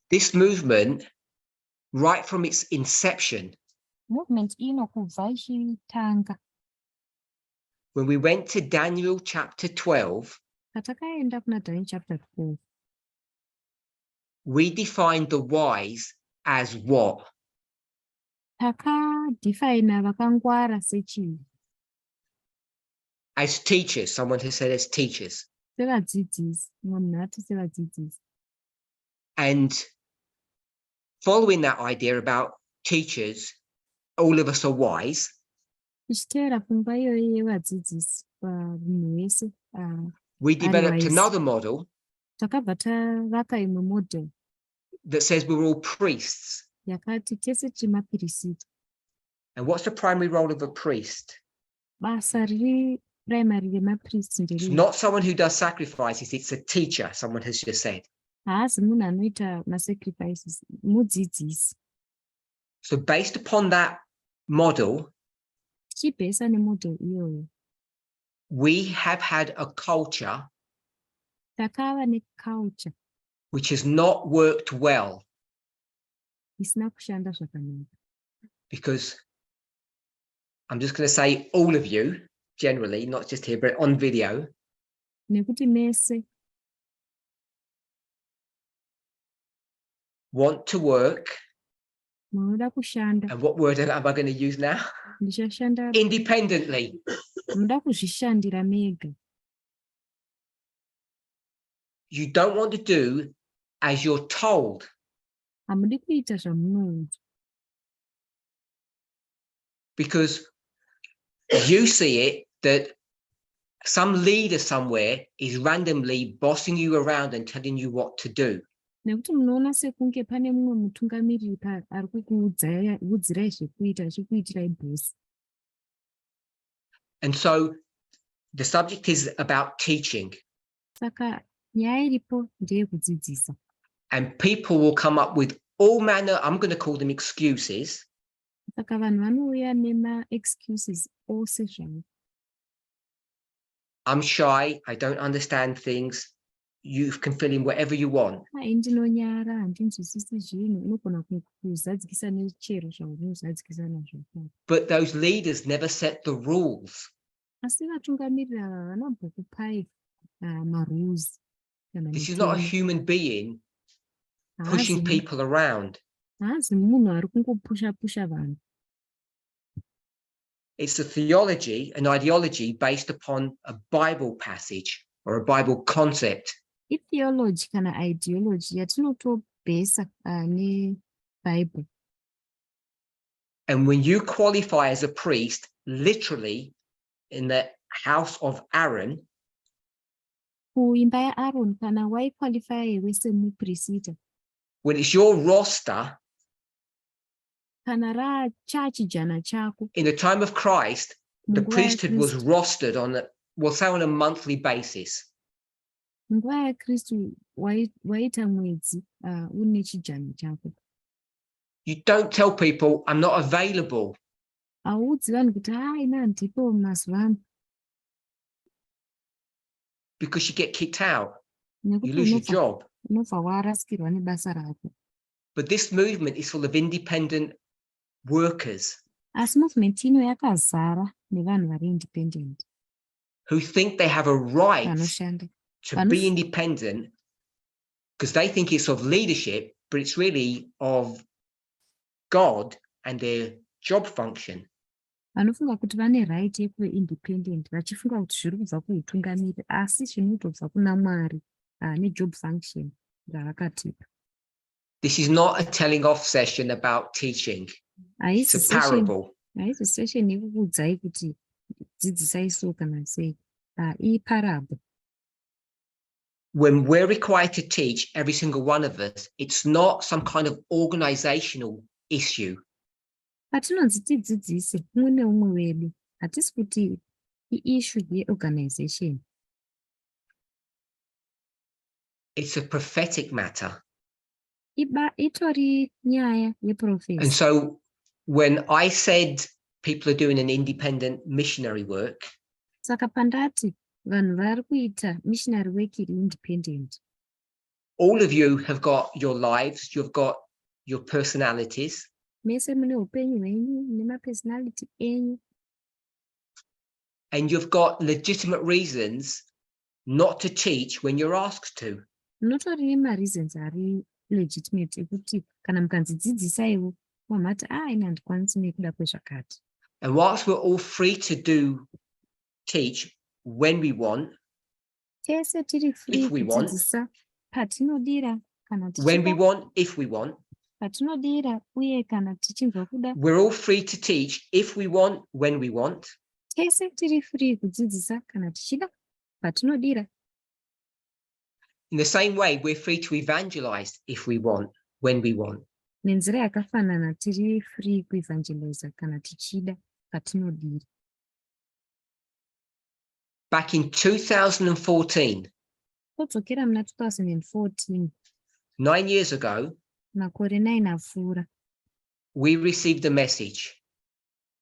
A: This movement, right from its inception,
C: Movement inokubva ichitanga.
A: when we went to Daniel chapter 12,
C: Patakaenda kuna Daniel chapter 12.
A: we defined the wise as what?
C: Takadefina vakangwara sechinhu.
A: As teachers. Someone has said as teachers.
C: Sevadzidzisi, munhu ati sevadzidzisi.
A: And following that idea about teachers, all of us are wise.
C: Tichiteera pfungwa iyoyi yevadzidzisi pamunhu wese.
A: We developed
C: Otherwise-
A: another model
C: Takabva tavaka imwe model
A: that says we're all priests.
C: yakati tese tiri mapirisiti.
A: And what's the primary role of a priest?
C: Basa riri primary remapriest
A: It's
C: nderei.
A: not someone who does sacrifices, it's a teacher, someone has just said.
C: haazi munhu anoita masacrifices, mudzidzisi.
A: So based upon that model,
C: Tichibhesa nemodel iyoyo,
A: we have had a culture
C: takava neculture
A: which has not worked well
C: isina kushanda zvakanaka.
A: because I'm just going to say all of you, generally, not just here, but on video,
C: Nekuti mese
A: want to work.
C: munoda kushanda,
A: And what word am I going to use now?
C: ndichashanda,
A: Independently.
C: munoda kuzvishandira mega.
A: You don't want to do as you're told.
C: Hamudi kuita zvamunonzwa,
A: Because you see it that some leader somewhere is randomly bossing you around and telling you what to do.
C: nekuti munoona sekunge pane mumwe mutungamiriri ari kukuudzirai zvekuita achikuitirai bhosi.
A: And so the subject is about teaching,
C: Saka nyaya iripo ndeyekudzidzisa,
A: and people will come up with all manner, I'm going to call them excuses,
C: saka vanhu vanouya nema-excuses ose zvavo.
A: I'm shy, I don't understand things. You can fill in whatever you want.
C: Ai ndinonyara, handinzwisisi zvinhu, unogona kuzadzikisa nechero zvaunozadzikisa nazvo.
A: But those leaders never set the rules.
C: Asi vatungamiriri ava vanambokupai marules kana
A: This is not a
C: mitemo.
A: human being pushing
C: Haazi
A: people around.
C: munhu ari kungopusha vanhu.
A: It's a theology, an ideology based upon a Bible passage or a Bible concept.
C: Itheology kana ideology yatinotobhesa neBible.
A: And when you qualify as a priest, literally in the house of Aaron,
C: Kuimba yaAaron kana waiqualifya iwe semuprista,
A: when it's your roster,
C: kana rachachijana chako,
A: in the time of Christ, the
C: munguva
A: priesthood was
C: yaKristu,
A: rostered on, we'll say on a monthly basis.
C: munguva yaKristu waita mwedzi une chijana chako.
A: You don't tell people, I'm not available.
C: Haudzi vanhu kuti ina handipo mazuva ano,
A: Because you get kicked out, you
C: nekuti
A: lose your job.
C: unobva warasikirwa nebasa rako.
A: But this movement is full of independent workers
C: Asi movement ino yakazara nevanhu vari independent,
A: who think they have a right
C: vanoshanda.
A: to be independent because they think it's of leadership, but it's really of God and their job function.
C: Vanofunga kuti vane right yekuve independent, vachifunga kuti zviri kubva kuutungamiri, asi zvinotobva kuna Mwari nejob function ravakatipa.
A: This is not a telling off session about teaching. It's a parable.
C: Haisi session yekukuudzai kuti dzidzisai so kana sei, iparable.
A: When we're required to teach, every single one of us, it's not some kind of organizational issue.
C: Patinonzi tidzidzise umwe neumwe wedu, hatisi kuti iissue yeorganization.
A: It's a prophetic matter.
C: Itori nyaya
A: And
C: yeprofesi.
A: so when I said people are doing an independent missionary work,
C: Saka pandati vanhu vari kuita missionary work iri independent.
A: all of you have got your lives, you've got your personalities,
C: Mese mune upenyu hwenyu nemapersonality enyu,
A: and you've got legitimate reasons not to teach when you're asked to.
C: munotori nemareasons ari legitimate ekuti kana mukanzi dzidzisaiwo mamati ina handikwanisi nekuda kwezvakati.
A: And whilst we're all free to teach when we want,
C: Tese tiri free
A: If we want.
C: kudzidzisa patinodira kana
A: when we
C: tichida,
A: want, if we want,
C: patinodira uye kana tichinzwa kuda.
A: we're all free to teach if we want, when we want.
C: Tese tiri free kudzidzisa kana tichida, patinodira.
A: In the same way, we're free to evangelize if we want, when we want.
C: Nenzira yakafanana tiri free kuevangelize kana tichida, patinodira.
A: Back in 2014,
C: Todzokera muna 2014,
A: 9 years ago,
C: makore 9 apfuura
A: we received a message.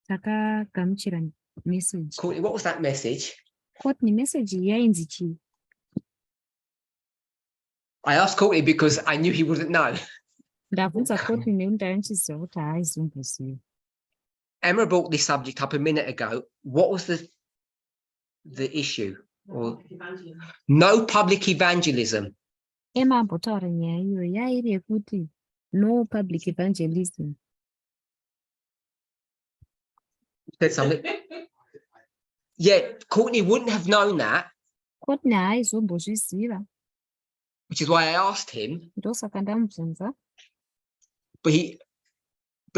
C: takagamuchira message.
A: Courtney, what was that message?
C: Courtney, message yainzi chii?
A: I asked Courtney because I knew he wouldn't know.
C: Ndabvunza Courtney nekuti aichiziva kuti haizomboziva.
A: Emma brought this subject up a minute ago. What was the issue? Or no public evangelism.
C: Emma ambotaura nyaya iyo yairi yekuti no public evangelism.
A: Said something. Yeah, Courtney wouldn't have known that,
C: Courtney haizombozviziva,
A: which is why I asked him.
C: ndosaka ndamubvunza.
A: But he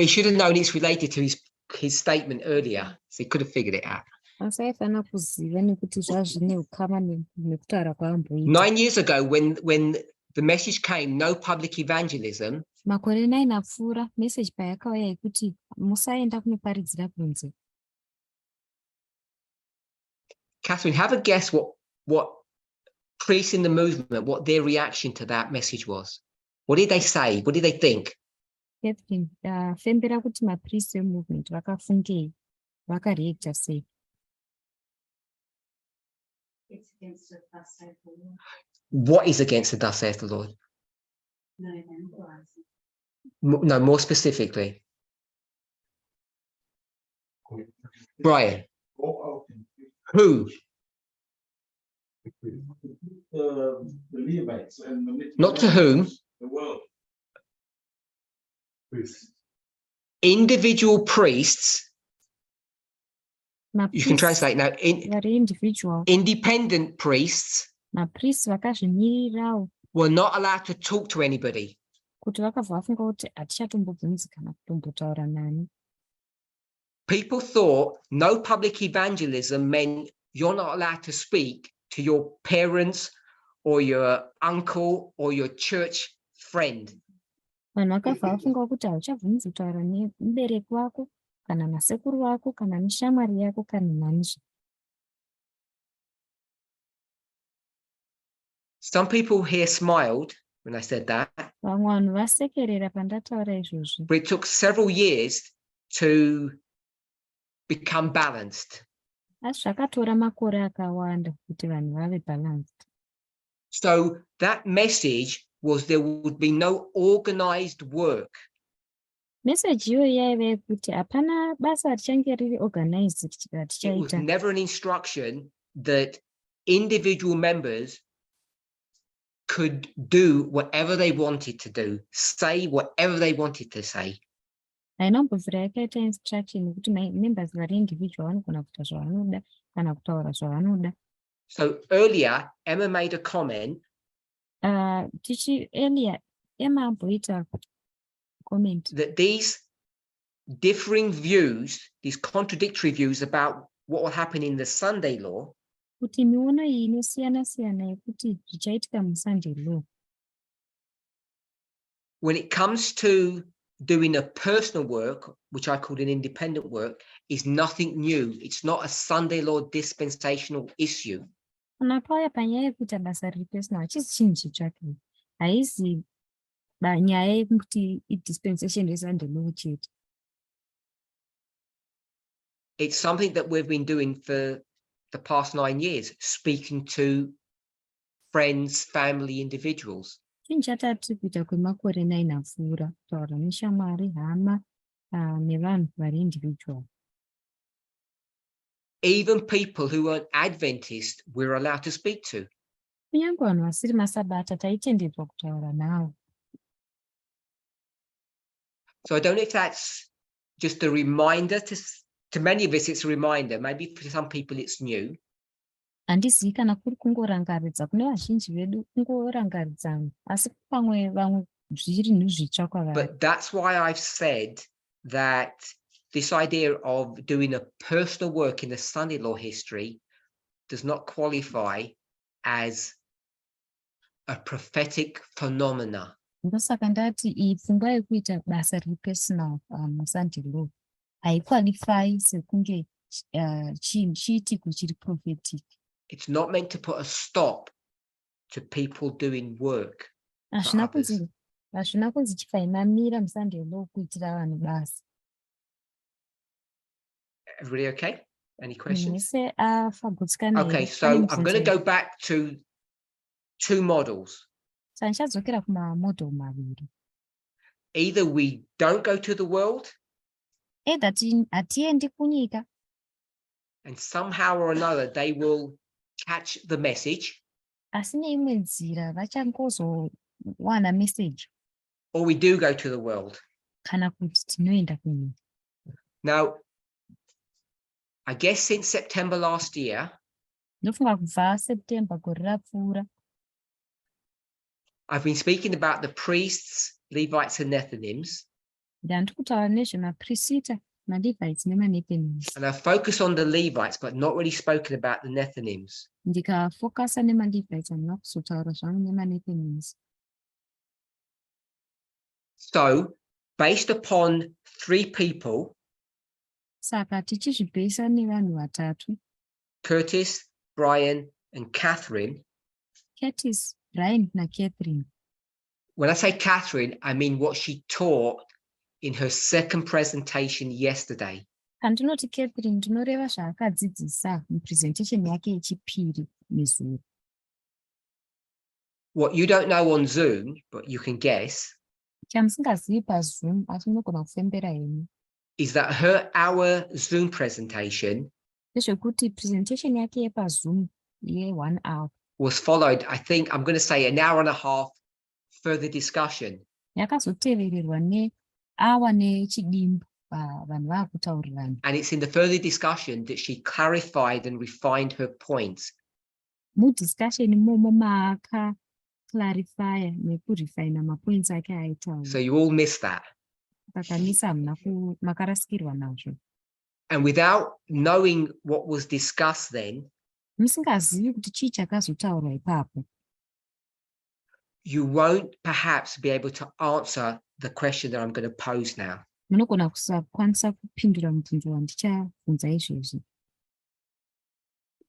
A: should have known it's related to his statement earlier, so he could have figured it out.
C: Asi aifanira kuziva nekuti zvazvine ukama nekutaura kwaamboita.
A: 9 years ago, when the message came, no public evangelism,
C: Makore 9 apfuura, message payakauya yekuti musaenda kunoparidzira kunze.
A: Catherine, have a guess what priests in the movement, what their reaction to that message was. What did they say? What did they think?
C: Catherine, fembera kuti mapriest emovement vakafungei, vakareacta sei?
D: It's against the thus saith the Lord.
A: What is against the thus saith the Lord?
D: No evangelizing.
A: No, more specifically. Brian,
F: Go out and
A: who?
F: the Levites and the
A: Not to whom?
F: the world.
A: Individual priests, you can
C: Mapriest
A: translate now,
C: vari individual,
A: independent priests
C: mapriest vakazvimirirawo
A: were not allowed to talk to anybody.
C: kuti vakabva vafunga kuti hatichatombobvunzi kana kutombotaura nani.
A: People thought no public evangelism meant you're not allowed to speak to your parents or your uncle or your church friend.
C: Vanhu vakabva vafunga kuti hauchabvunzi kutaura nemubereki wako kana nasekuru wako kana neshamwari yako kana nani.
A: Some people here smiled when I said that,
C: Vamwe vanhu vasekerera pandataura izvozvi.
A: but it took several years to become balanced.
C: Asi zvakatora makore akawanda kuti vanhu vave balanced.
A: So that message was there would be no organized work.
C: Message iyo yaiva yekuti hapana basa richange riri organized
A: It was
C: ratichaita.
A: never an instruction that individual members could do whatever they wanted to do, say whatever they wanted to say.
C: Hainombobvira yakaita instruction yekuti members vari individual vanogona kuita zvavanoda kana kutaura zvavanoda.
A: So earlier, Emma made a comment
C: Earlier, Emma amboita comment
A: that these differing views, these contradictory views about what will happen in the Sunday law,
C: kuti miono iyi inosiyana-siyana yekuti zvichaitika muSunday law.
A: when it comes to doing a personal work, which I call an independent work, is nothing new. It's not a Sunday law dispensational issue.
C: Kana pauya panyaya yekuita basa riri personal, hachisi chinhu chitsvake. Haisi nyaya yekuti dispensation reSunday law chete.
A: It's something that we've been doing for the past 9 years, speaking to friends, family, individuals.
C: Chinhu chatati kuita kwemakore 9 apfuura, kutaura neshamwari, hama nevanhu vari individual.
A: Even people who aren't Adventist, we're allowed to speak to.
C: Kunyange vanhu vasiri masabata taitenderwa kutaura navo.
A: So I don't know if that's just a reminder to many of us, it's a reminder. Maybe for some people it's new.
C: Handizivi kana kuri kungorangaridza kune vazhinji vedu kungorangaridza, asi vamwe zviri zvitsva kwavari.
A: But that's why I've said that this idea of doing a personal work in the Sunday law history does not qualify as a prophetic phenomena.
C: Ndosaka ndati iyi pfungwa yekuita basa riri personal muSunday law haikwalifai sekunge chiitiko chiri prophetic.
A: It's not meant to put a stop to people doing work.
C: Hazvina
A: others.
C: kunzi chifainamira muSunday law kuitira vanhu basi.
A: Everybody okay? Any questions?
C: Mese afagutsikana
A: Okay,
C: here.
A: so
C: Pane
A: I'm going to
C: mubvunzo
A: go back to two models.
C: Saka ndichadzokera kumamodel maviri.
A: Either we don't go to the world,
C: Either hatiendi kunyika,
A: and somehow or another they will catch the message,
C: asi neimwe nzira vachangozowana message,
A: or we do go to the world.
C: kana kuti tinoenda kunyika.
A: Now, I guess since September last year,
C: Ndofunga kubva September gore rapfuura,
A: I've been speaking about the priests, Levites, and Nethinims,
C: ndandiri kutaura nezvemaprista, maLevites nemanethinims.
A: and I focus on the Levites, but not really spoken about the Nethinims.
C: Ndikafokasa nemaLevites handina kuzotaura zvangu nemanethinims.
A: So, based upon three people,
C: Saka tichizvipesa nevanhu vatatu,
A: Curtis, Brian, and Catherine.
C: Curtis, Brian naCatherine.
A: When I say Catherine, I mean what she taught in her second presentation yesterday.
C: Handinoti Catherine ndinoreva zvaakadzidzisa mupresentation yake yechipiri nezuro.
A: What you don't know on Zoom, but you can guess,
C: Chamusingazivi paZoom asi munogona kufembera henyu,
A: is that her hour Zoom presentation
C: ndezvekuti presentation yake yepaZoom ye1 hour
A: was followed, I think, I'm going to say an hour and a half further discussion.
C: yakazotevererwa nehour nechidimbu vanhu vaakutaurirana.
A: And it's in the further discussion that she clarified and refined her points.
C: Mudiscussion imomo maakaclarifya nekurefina mapoints ake
A: So
C: aitaura.
A: you all missed that.
C: Saka nisi hamuna makarasikirwa nazvo.
A: And without knowing what was discussed then,
C: Musingazivi kuti chii chakazotaurwa ipapo,
A: you won't perhaps be able to answer the question that I'm going to pose now.
C: munogona kusakwanisa kupindura mubvunzo wandichabvunza izvozvi.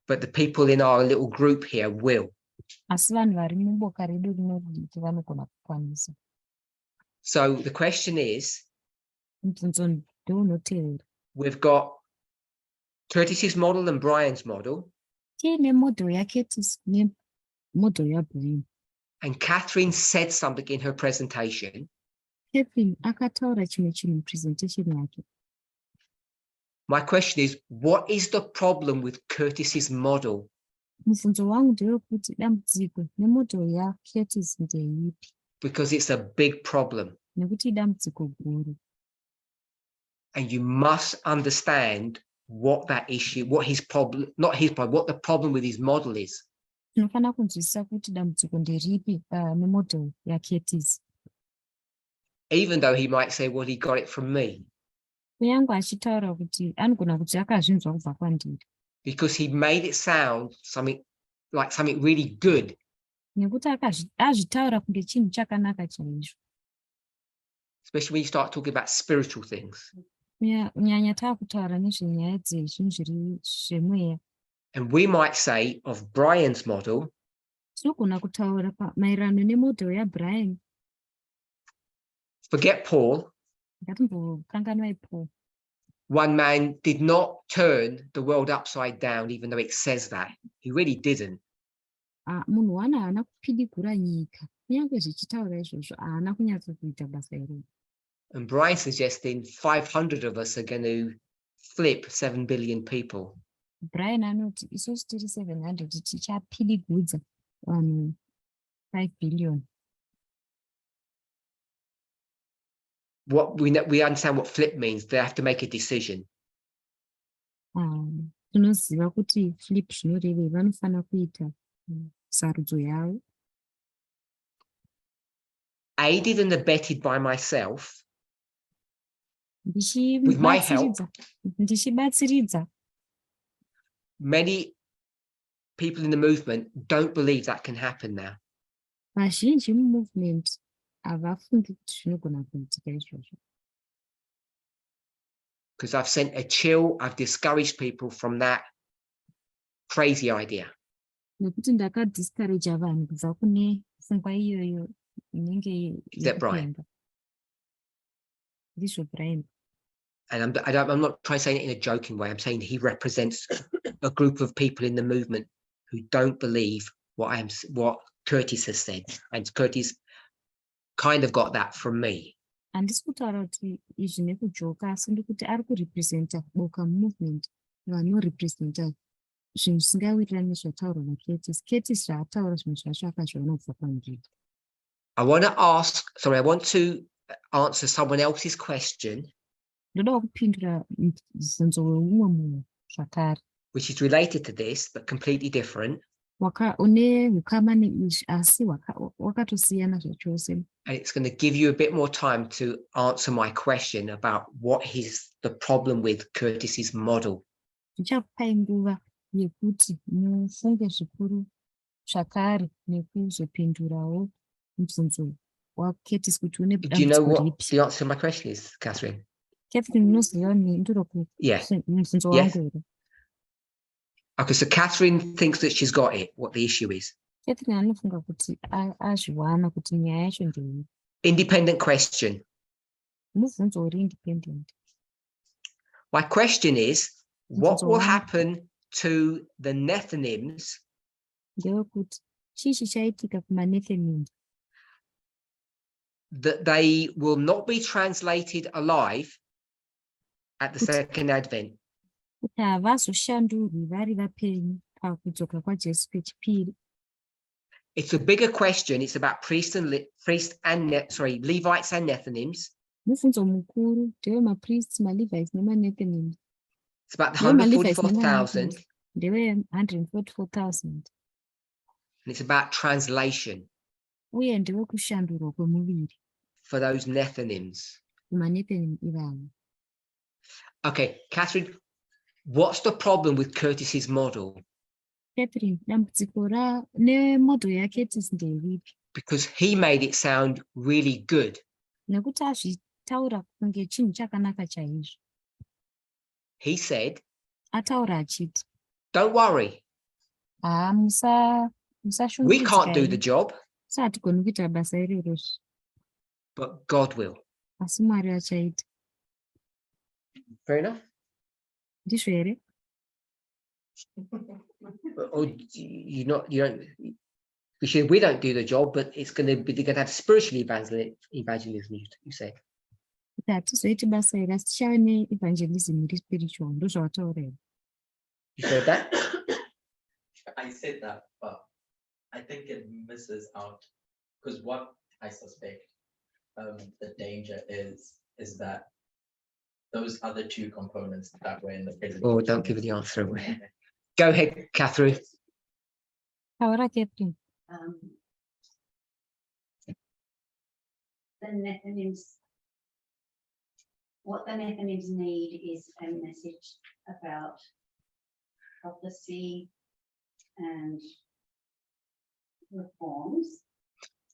A: But the people in our little group here will.
C: Asi vanhu vari muboka redu rinodiki vanogona kukwanisa.
A: So the question is,
C: Mubvunzo ndounotevera.
A: we've got Curtis's model and Brian's model,
C: Tiine model yaCurtis nemodel yaBrian.
A: and Catherine said something in her presentation.
C: Catherine akataura chimwe chinhu mupresentation yake.
A: My question is, what is the problem with Curtis's model?
C: Mubvunzo wangu ndewekuti dambudziko nemodel yaCurtis ndeipi,
A: Because it's a big problem.
C: nekuti idambudziko guru.
A: And you must understand what that issue, what his problem, not his problem, what the problem with his model is.
C: Tinofanira kunzwisisa kuti dambudziko nderipi nemodel yaCurtis.
A: Even though he might say, well, he got it from me.
C: Kunyange achitaura kuti anogona kuti akazvinzwa kubva kwandiri,
A: Because he made it sound something really good.
C: nekuti azvitaura kunge chinhu chakanaka chaizvo.
A: Especially when you start talking about spiritual things.
C: Kunyanya taakutaura nezvenyaya dzezvinhu zviri zvemweya.
A: And we might say of Brian's model,
C: Tinogona kutaura maererano nemodel yaBrian.
A: forget Paul.
C: Ngatimbokanganwai Paul.
A: One man did not turn the world upside down, even though it says that. He really didn't.
C: Munhu wana haana kupidigura nyika, kunyange zvichitaura izvozvo haana kunyatsa kuita basa iroro.
A: And Brian suggesting 500 of us are going to flip 7 billion people.
C: Brian anoti isusu tiri 700 tichapidigudza vanhu 5 billion.
A: What we understand what flip means. They have to make a decision.
C: Tinoziva kuti flip zvinorevei, vanofanira kuita sarudzo yavo.
A: Aided and abetted by myself, with my help,
C: ndichibatsiridza.
A: many people in the movement don't believe that can happen now.
C: Vazhinji mumovement havafungi kuti zvinogona kuitika izvozvo.
A: Because I've sent a chill, I've discouraged people from that crazy idea.
C: Nekuti ndakadiscouragea vanhu kubva kune pfungwa iyoyo inenge
A: Is that Brian?
C: yekupemba. Ndizvo Brian.
A: And I'm not trying to say it in a joking way. I'm saying he represents a group of people in the movement who don't believe what Curtis has said, and Curtis kind of got that from me.
C: Handisi kutaura kuti izvi nekujoka, asi ndikuti ari kurepresenta boka movement vanorepresenta zvinhu zvisingawirirani nezvataurwa naCurtis. Curtis zvaataura zvinhu zvacho akazviona kubva pamberi.
A: I want to answer someone else's question,
C: Ndoda kupindura mubvunzo weumwe munhu zvakare,
A: which is related to this, but completely different.
C: une hukama neizvi asi wakatosiyana zvachose.
A: And it's going to give you a bit more time to answer my question about what is the problem with Curtis's model.
C: Ndichakupai nguva yekuti mufunge zvikuru zvakare nekuzopindurawo mubvunzo waCurtis kuti une
A: Do you know
C: dambudziko
A: what
C: ripi.
A: the answer to my question is, Catherine?
C: Catherine, unoziva mhinduro
A: Yeah.
C: mubvunzo
A: Yes.
C: wangu here.
A: Okay, so Catherine thinks that she's got it, what the issue is.
C: Catherine anofunga kuti azviwana kuti nyaya yacho ndei.
A: Independent question.
C: Mubvunzo uri independent.
A: My question is, what
C: Mubvunzo
A: will
C: wangu
A: happen to the Nethinims
C: ndewekuti chii chichaitika kumaNethinims
A: that they will not be translated alive at the second advent?
C: kuti havazoshandurwi vari vapenyu pakudzoka kwaJesu kwechipiri.
A: It's a bigger question. It's about Levites and Nethinims.
C: Mubvunzo mukuru ndewe mapriests, maLevites nemaNethinims.
A: It's about the
C: Ndewe maLevites
A: 144,000,
C: ndewe 144,000
A: and it's about translation
C: uye ndewe kushandurwa kwemuviri
A: for those Nethinims.
C: kumaNethinim ivavo.
A: Okay, Catherine, what's the problem with Curtis's model?
C: Catherine, dambudziko nemodel yaCurtis nderipi?
A: Because he made it sound really good.
C: Nekuti azvitaura kunge chinhu chakanaka chaizvo.
A: He said,
C: Ataura achiti,
A: don't worry, we can't do the
C: musashungurudzika,
A: job,
C: hatigoni kuita basa irorozvi,
A: but God will.
C: asi Mwari achaita.
A: Fair enough.
C: Ndizvo here?
A: Or you don't, because we don't do the job, but it's going to be, they're going to have spiritual evangelism, you say.
C: Kuti hatizoiti basa iri asi tichave neevangelism iri spiritual. Ndozvawataura here.
A: You heard that?
E: I said that, but I think it misses out because what I suspect the danger is that those other two components that were in the presentation.
A: Oh, don't give it the answer away. Go ahead, Catherine.
C: Taura, Catherine.
D: The Nethinims, what the Nethinims need is a message about prophecy and reforms.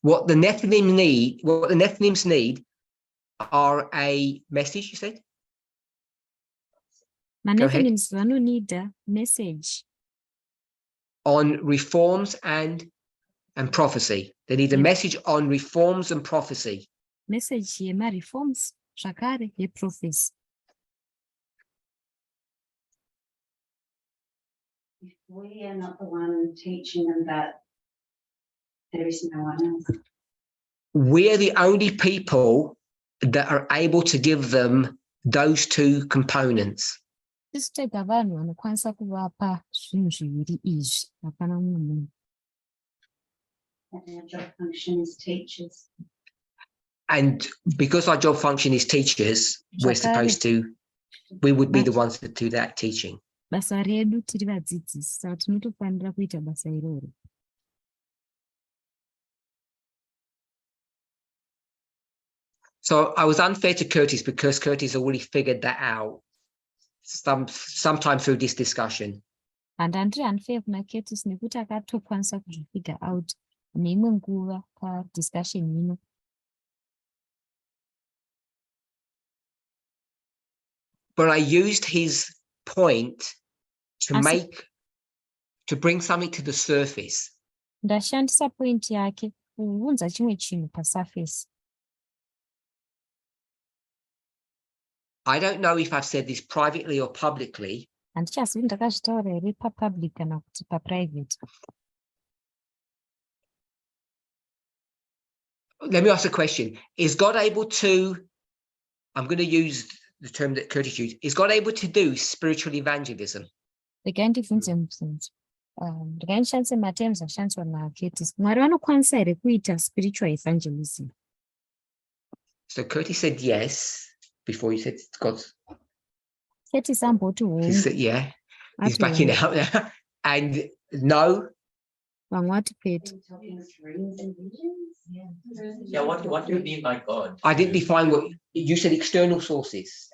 A: What the Nethinims need are a message, you said?
C: MaNethinims vanonida message
A: On reforms and prophecy. They need a
C: Yeah.
A: message on reforms and prophecy.
C: message yemareforms zvakare yeprophecy.
D: If we are not the one teaching them that, there is no one else.
A: We are the only people that are able to give them those two components.
C: Tisu tega vanhu vanokwanisa kuvapa zvinhu zviviri izvi, hapana mumwe munhu.
D: And our job function is teachers.
A: And because our job function is teachers, we would be the ones that do that teaching.
C: Basa redu tiri vadzidzisi, saka tinotofanira kuita basa iroro.
A: So I was unfair to Curtis because Curtis already figured that out sometime through this discussion.
C: And handiri unfair kuna Curtis nekuti akatokwanisa kuzvifigure out neimwe nguva padiscussion ino.
A: But I used his point to bring something to the surface.
C: Ndashandisa point yake kuunza chimwe chinhu pasurface.
A: I don't know if I've said this privately or publicly,
C: Handichazivi ndakazvitaura here papublic kana kuti paprivate.
A: let me ask a question. Is God able to, I'm going to use the term that Curtis used, is God able to do spiritual evangelism?
C: Regai ndibvunze mubvunzo. Regai ndishandise matems ashandiswa naKurtis. Mwari vanokwanisa here kuita spiritual evangelism?
A: So Curtis said yes before you said God.
C: Kurtis amboti
A: He said, yeah, he's backing out now. And no,
C: vamwe vati kwete.
D: Dreams and visions?
E: Yeah, what do you mean by God?
A: I didn't define what you said, external sources,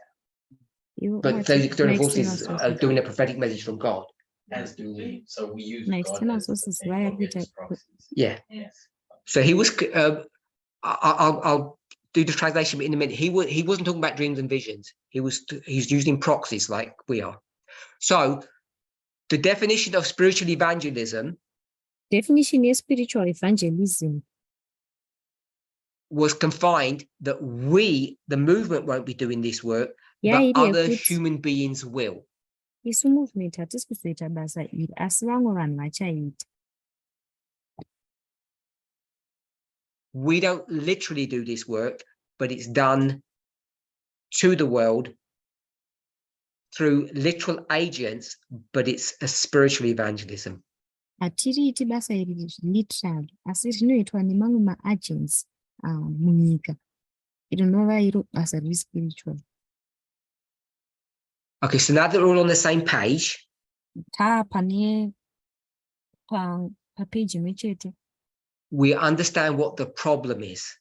A: but those external sources are doing a prophetic message from God.
E: As do we. So we use
C: No,
E: God
C: external
E: as
C: sources,
E: the
C: why are we
E: prophet's
C: like-
E: proxies.
A: Yeah.
E: Yes.
A: So he was, I'll do the translation in a minute. He wasn't talking about dreams and visions. He's using proxies like we are. So the definition of spiritual evangelism
C: Definition ye spiritual evangelism
A: was confined that we, the movement, won't be doing this work, but
C: yairi
A: other
C: yekuti
A: human beings will.
C: isu movement hatisi kuzoita basa iri asi vamwe vanhu vachaita.
A: We don't literally do this work, but it's done to the world through literal agents, but it's a spiritual evangelism.
C: Hatiriiti basa iri literal asi rinoitwa nemamwe maagents munyika rinova iro basa respiritual.
A: Okay, so now that we're all on the same page,
C: Pane papage imwe chete
A: we understand what the problem is.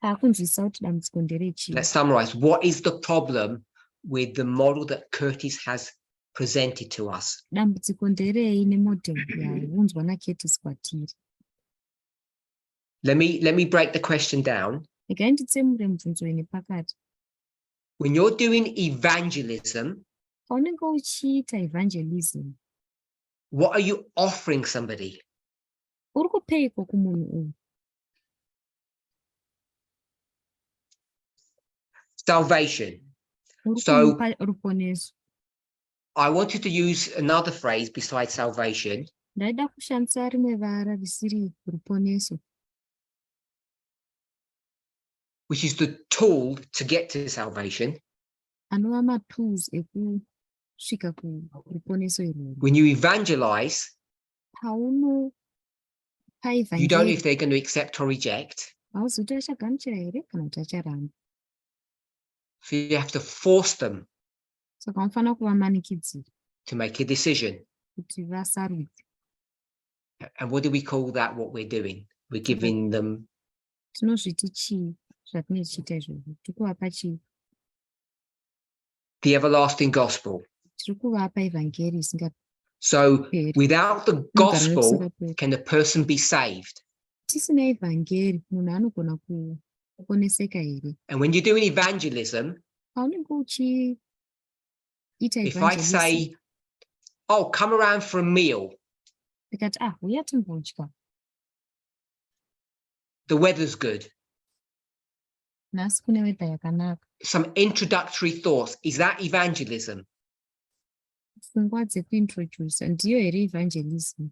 C: taakunzwisisa kuti dambudziko nderechii.
A: Let's summarize. What is the problem with the model that Curtis has presented to us?
C: Dambudziko nderei nemodel yaunzwa naKurtis kwatiri.
A: Let me break the question down.
C: Regai nditsemure mubvunzo ine pakati.
A: When you're doing evangelism,
C: Paunenge uchiita evangelism,
A: what are you offering somebody?
C: uri kupeiko kumunhu uyu?
A: Salvation.
C: Uri
A: So-
C: kumupa ruponeso.
A: I wanted to use another phrase besides salvation,
C: Ndaida kushandisa rimwe vara risiri ruponeso,
A: which is the tool to get to salvation.
C: anova matools ekusvika kuruponeso iroro.
A: When you evangelize,
C: Paunopa
A: you don't know
C: evangeli
A: if they're going to accept or reject.
C: hauzoti vachagamuchira here kana kuti vacharamba.
A: So you have to force them
C: Saka unofanira kuvamanikidzira
A: to make a decision.
C: kuti vasarudze.
A: And what do we call that? What we're doing? We're giving them
C: Tinozviti chii zvatinenge tichiita izvozvo? Tiri kuvapa chii?
A: the everlasting gospel.
C: Tiri kuvapa evhangeri isingaperi.
A: So without the gospel,
C: Kusingaperi.
A: can a person be saved?
C: Tisina evhangeri munhu anogona kuponeseka here?
A: And when you're doing evangelism,
C: Paunenge uchiita
A: if I
C: evangelism,
A: say, oh, come around for a meal,
C: ndikati uya timbodya,
A: the weather's good,
C: nhasi kune wedha yakanaka,
A: some introductory thoughts, is that evangelism?
C: pfungwa dzekuintroduce ndiyo here evangelism?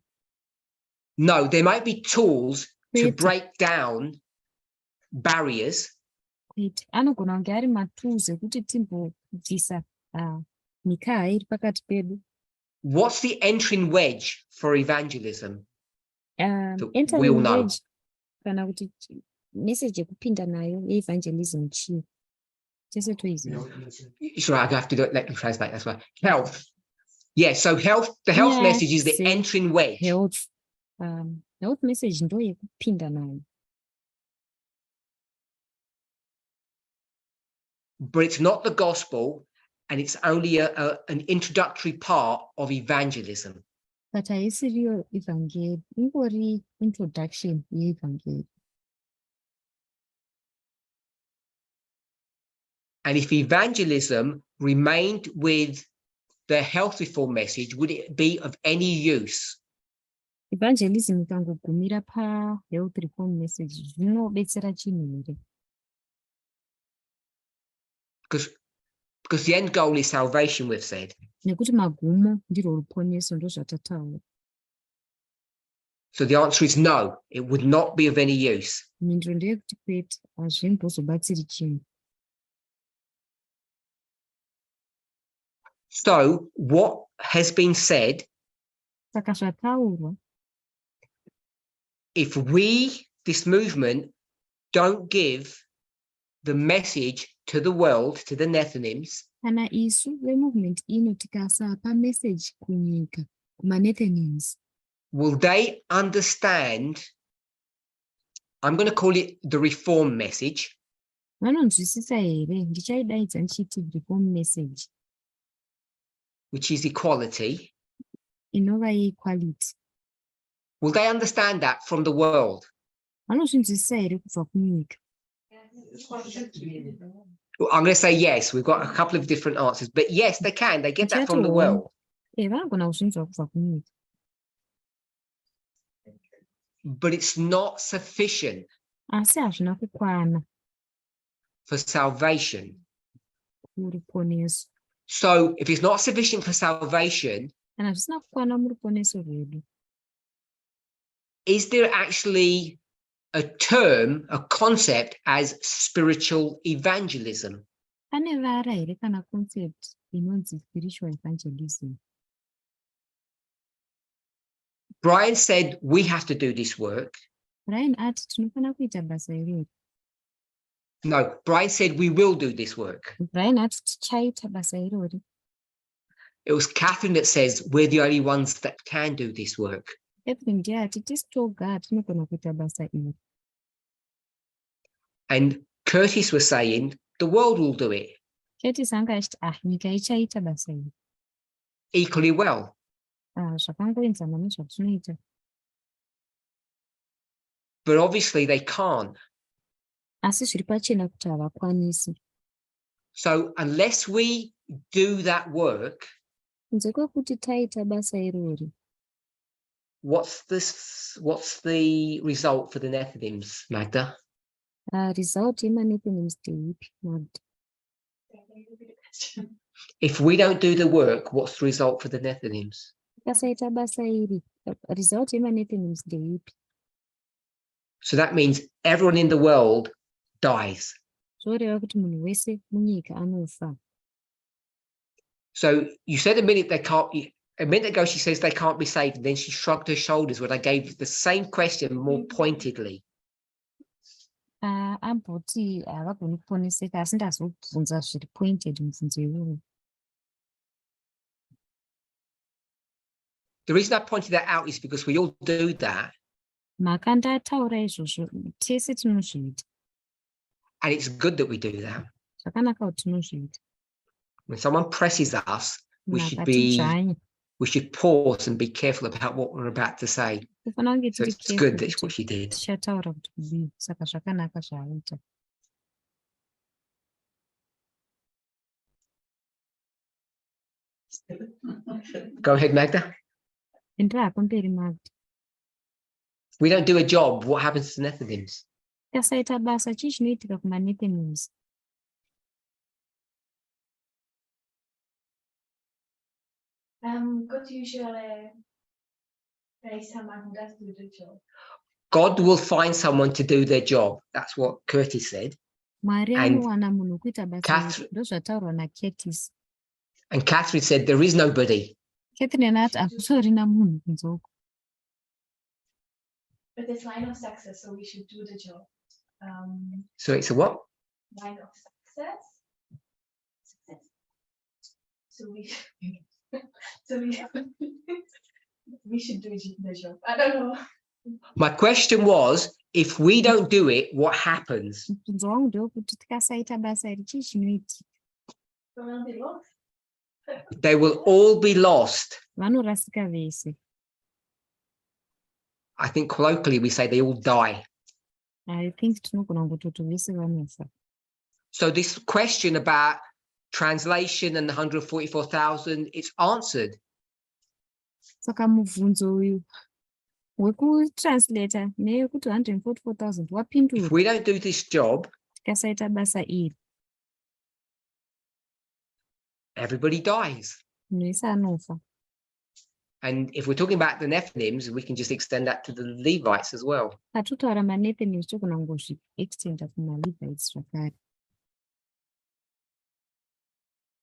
A: No, there might be tools to
C: Kwete.
A: break down barriers,
C: Kwete, anogona kunge ari matools ekuti timbobvisa mikaha iri pakati pedu.
A: what's the entering wedge for evangelism? we all
C: Entering
A: know.
C: wedge kana kuti message yekupinda nayo yeevangelism chii? Tese toiziva.
A: It's right, I have to let them translate, that's why. Health. Yeah, so health, the health
C: Yeah,
A: message is the
C: see.
A: entering wedge.
C: Health. Health message ndo yekupinda nayo.
A: But it's not the gospel, and it's only an introductory part of evangelism.
C: But haisiriyo evhangeri, ingori introduction yeevhangeri.
A: And if evangelism remained with the health reform message, would it be of any use?
C: evangelism ikangogumira pa-health reform message zvinobetsera chinhu here?
A: Because the end goal is salvation, we've said.
C: Nekuti magumo ndirwo ruponeso ndozvatataura.
A: So the answer is no, it would not be of any use.
C: Mhinduro ndeyekuti kwete, hazvimbozobatsiri chinhu.
A: So what has been said,
C: Saka zvataurwa,
A: if we, this movement, don't give the message to the world, to the Nethinims,
C: kana isu vemovement ino tikasapa message kunyika, kumanethenims,
A: will they understand? I'm going to call it the reform message.
C: vanonzwisisa here? Ndichaidaidza ndichiti reform message,
A: Which is equality.
C: inova yeequality.
A: Will they understand that from the world?
C: Vanozvinzwisisa here kubva kunyika?
A: Well, I'm going to say yes. We've got a couple of different answers, but yes, they can. They get that from the world.
C: Vanogona kuzvinzwa kubva kunyika.
A: But it's not sufficient
C: Asi hazvina kukwana
A: for salvation.
C: muruponeso.
A: So if it's not sufficient for salvation,
C: Kana zvisina kukwana muruponeso rwedu,
A: is there actually a term, a concept as spiritual evangelism?
C: pane vara here kana concept inonzi spiritual evangelism?
A: Brian said we have to do this work.
C: Brian ati tinofana kuita basa irori.
A: No, Brian said we will do this work.
C: Brian ati tichaita basa irori.
A: It was Catherine that says we're the only ones that can do this work.
C: Catherine ndiye ati tisi toga tinogona kuita basa iri.
A: And Curtis was saying the world will do it
C: Curtis anga achiti nyika ichaita basa iri.
A: equally well.
C: Zvakangoenzana nezvatinoita.
A: But obviously they can't.
C: Asi zviri pachena kuti havakwanisi.
A: So unless we do that work,
C: Kunze kwekuti taita basa irori,
A: what's the result for the Nethinims, Magda?
C: result yemanethinims ndeipi, Magda?
A: If we don't do the work, what's the result for the Nethinims?
C: Tikasaita basa iri, result yemanethinims ndeipi?
A: So that means everyone in the world dies.
C: Zvoreva kuti munhu wese munyika anofa.
A: So you said a minute ago she says they can't be saved, and then she shrugged her shoulders when I gave the same question more pointedly.
C: Amboti havagoni kuponeseka, asi ndazobvunza zviri pointed mubvunzo iwoyo.
A: The reason I pointed that out is because we all do that.
C: Mhaka ndataura izvozvo, tese tinozviita.
A: And it's good that we do that.
C: Zvakanaka kuti tinozviita.
A: When someone presses us, we should pause and be careful about what we're about to say. So it's good that's what she did.
C: Tichataura kuti kudii, saka zvakanaka zvaaita.
A: Go ahead, Magda.
C: Endera hako mberi, Magda.
A: We don't do a job, what happens to Nethinims?
C: Tikasaita basa, chii chinoitika kumanethinims?
D: God usually pays someone who does do the job.
A: God will find someone to do their job. That's what Curtis said.
C: Mwari anowana munhu wekuita basa, ndozvataurwa naCurtis.
A: And Catherine said there is nobody.
C: Catherine ati hakutorina munhu kunzoko.
D: But there's line of success, so we should do the job.
A: So it's a what?
D: Line of success. So we should do the job. I don't know.
A: My question was, if we don't do it, what happens?
C: Mubvunzo wangu ndewekuti tikasaita basa iri, chii chinoitika?
D: We'll be lost.
A: They will all be lost.
C: Vanorasika vese.
A: I think colloquially we say they all die.
C: I think tinogona kutoti vese vanofa.
A: So this question about translation and the 144,000, it's answered.
C: Saka mubvunzo uyu wekutranslata neyekuti 144,000
A: If
C: wapindura
A: we don't do this job,
C: tikasaita basa iri
A: everybody dies.
C: munhu wese anofa.
A: And if we're talking about the Nephilims, we can just extend that to the Levites as well.
C: Patutaura manethanims togona ngozviextenda kumaLevites zvakare.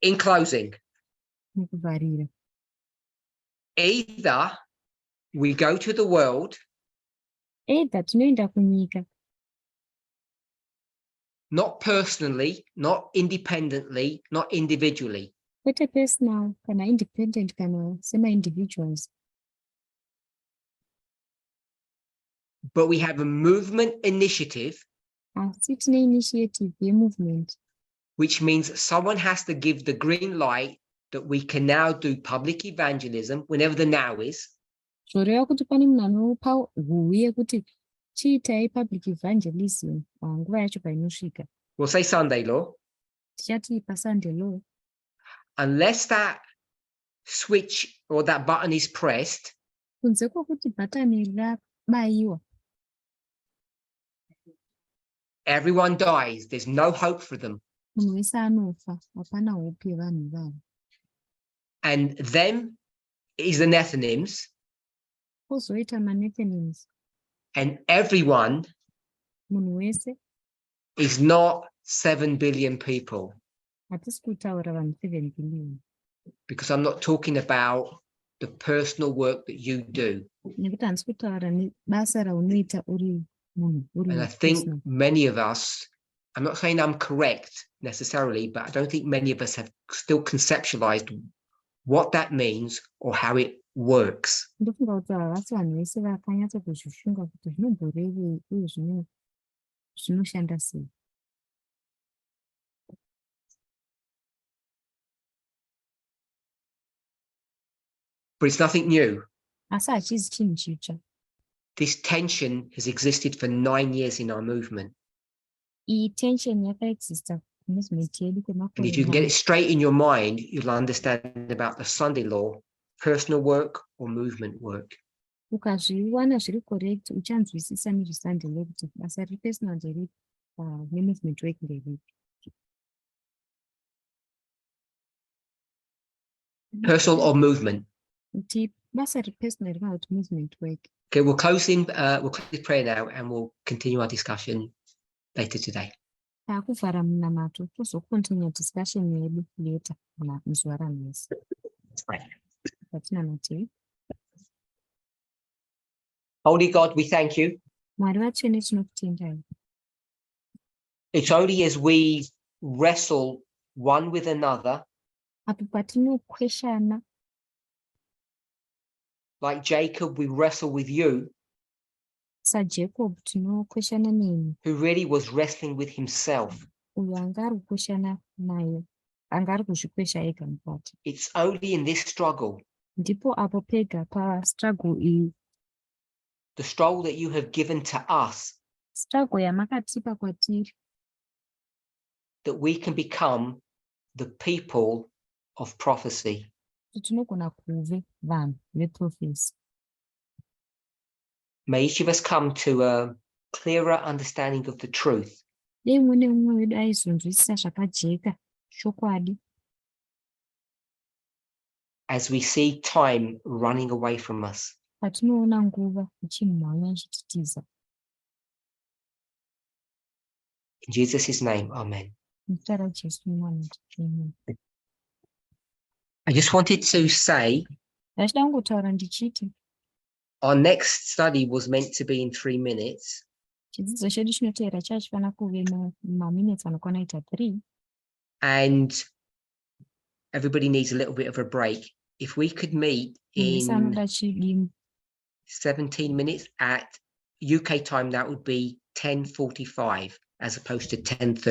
A: In closing,
C: Mukuvharira,
A: either we go to the world,
C: either tinoenda kunyika
A: not personally, not independently, not individually,
C: kwete personal kana independent kana sema-individuals,
A: but we have a movement initiative,
C: asi tine initiative yemovement,
A: which means someone has to give the green light that we can now do public evangelism whenever the now is.
C: zvoreva kuti pane munhu anopa huhu yekuti chiitai public evangelism nguva yacho painosvika.
A: We'll say Sunday law,
C: Tichati paSunday law,
A: unless that switch or that button is pressed,
C: kunze kwokuti bhatani rabayiwa
A: everyone dies. There's no hope for them.
C: munhu wese anofa, hapana hope yevanhu vavo.
A: And them is the Nethinims,
C: Kozoita manethanims,
A: and everyone
C: munhu wese,
A: is not 7 billion people,
C: hatisi kutaura vanhu 7 billion,
A: because I'm not talking about the personal work that you do.
C: nekuti handisi kutaura nebasa raunoita uri munhu uri
A: And I think
C: personal.
A: many of us, I'm not saying I'm correct necessarily, but I don't think many of us have still conceptualized what that means or how it works.
C: Ndofunga kuti havasi vanhu vese vakanyatsa kuzvifunga kuti zvinomborevei uye zvinoshanda sei.
A: But it's nothing new.
C: Asi hachizi chinhu chitsva.
A: This tension has existed for 9 years in our movement.
C: Iyi tension yakaexista movement yedu
A: And if you can get it
C: kwemakore.
A: straight in your mind, you'll understand about the Sunday law, personal work or movement work.
C: Ukazviwana zviri correct uchanzwisisa nezveSunday law kuti basa repersonal nderipi nemovement work nderipi.
A: Personal or movement.
C: Kuti basa repersonal rima kuti movement work.
A: Okay, we'll close this prayer now and we'll continue our discussion later today.
C: Takuvhara munamato tozokontinua discussion yedu later muzuva ranhasi. Patinamatei.
A: Holy God, we thank you.
C: Mwari vatsvene tinokutendai.
A: It's only as we wrestle one with another,
C: Apo patinokweshana,
A: like Jacob, we wrestle with you,
C: saJacob tinokweshana nemi,
A: who really was wrestling with himself.
C: uyo anga ari kukweshana naye, anga ari kuzvikwesha ega mukati.
A: It's only in this struggle,
C: Ndipo apo pega pastruggle iyi,
A: the struggle that you have given to us,
C: struggle yamakatipa kwatiri,
A: that we can become the people of prophecy.
C: kuti tinogona kuve vanhu veprofesi.
A: May each of us come to a clearer understanding of the truth,
C: Dei mumwe nemumwe wedu aizonzwisisa zvakajeka chokwadi,
A: as we see time running away from us.
C: patinoona nguva ichimhanya ichititiza.
A: In Jesus' name, amen.
C: Muzita raJesu mwana. Amen.
A: I just wanted to say
C: Ndachida kungotaura ndichiti
A: our next study was meant to be in 3 minutes,
C: chidzidzo chedu chinoteera chachifanira kuve maminutes anokwana ita 3,
A: and everybody needs a little bit of a break. If we could meet
C: munhu wese
A: in
C: anoda chidimu
A: 17 minutes at UK time, that would be 10:45 as opposed to 10:30.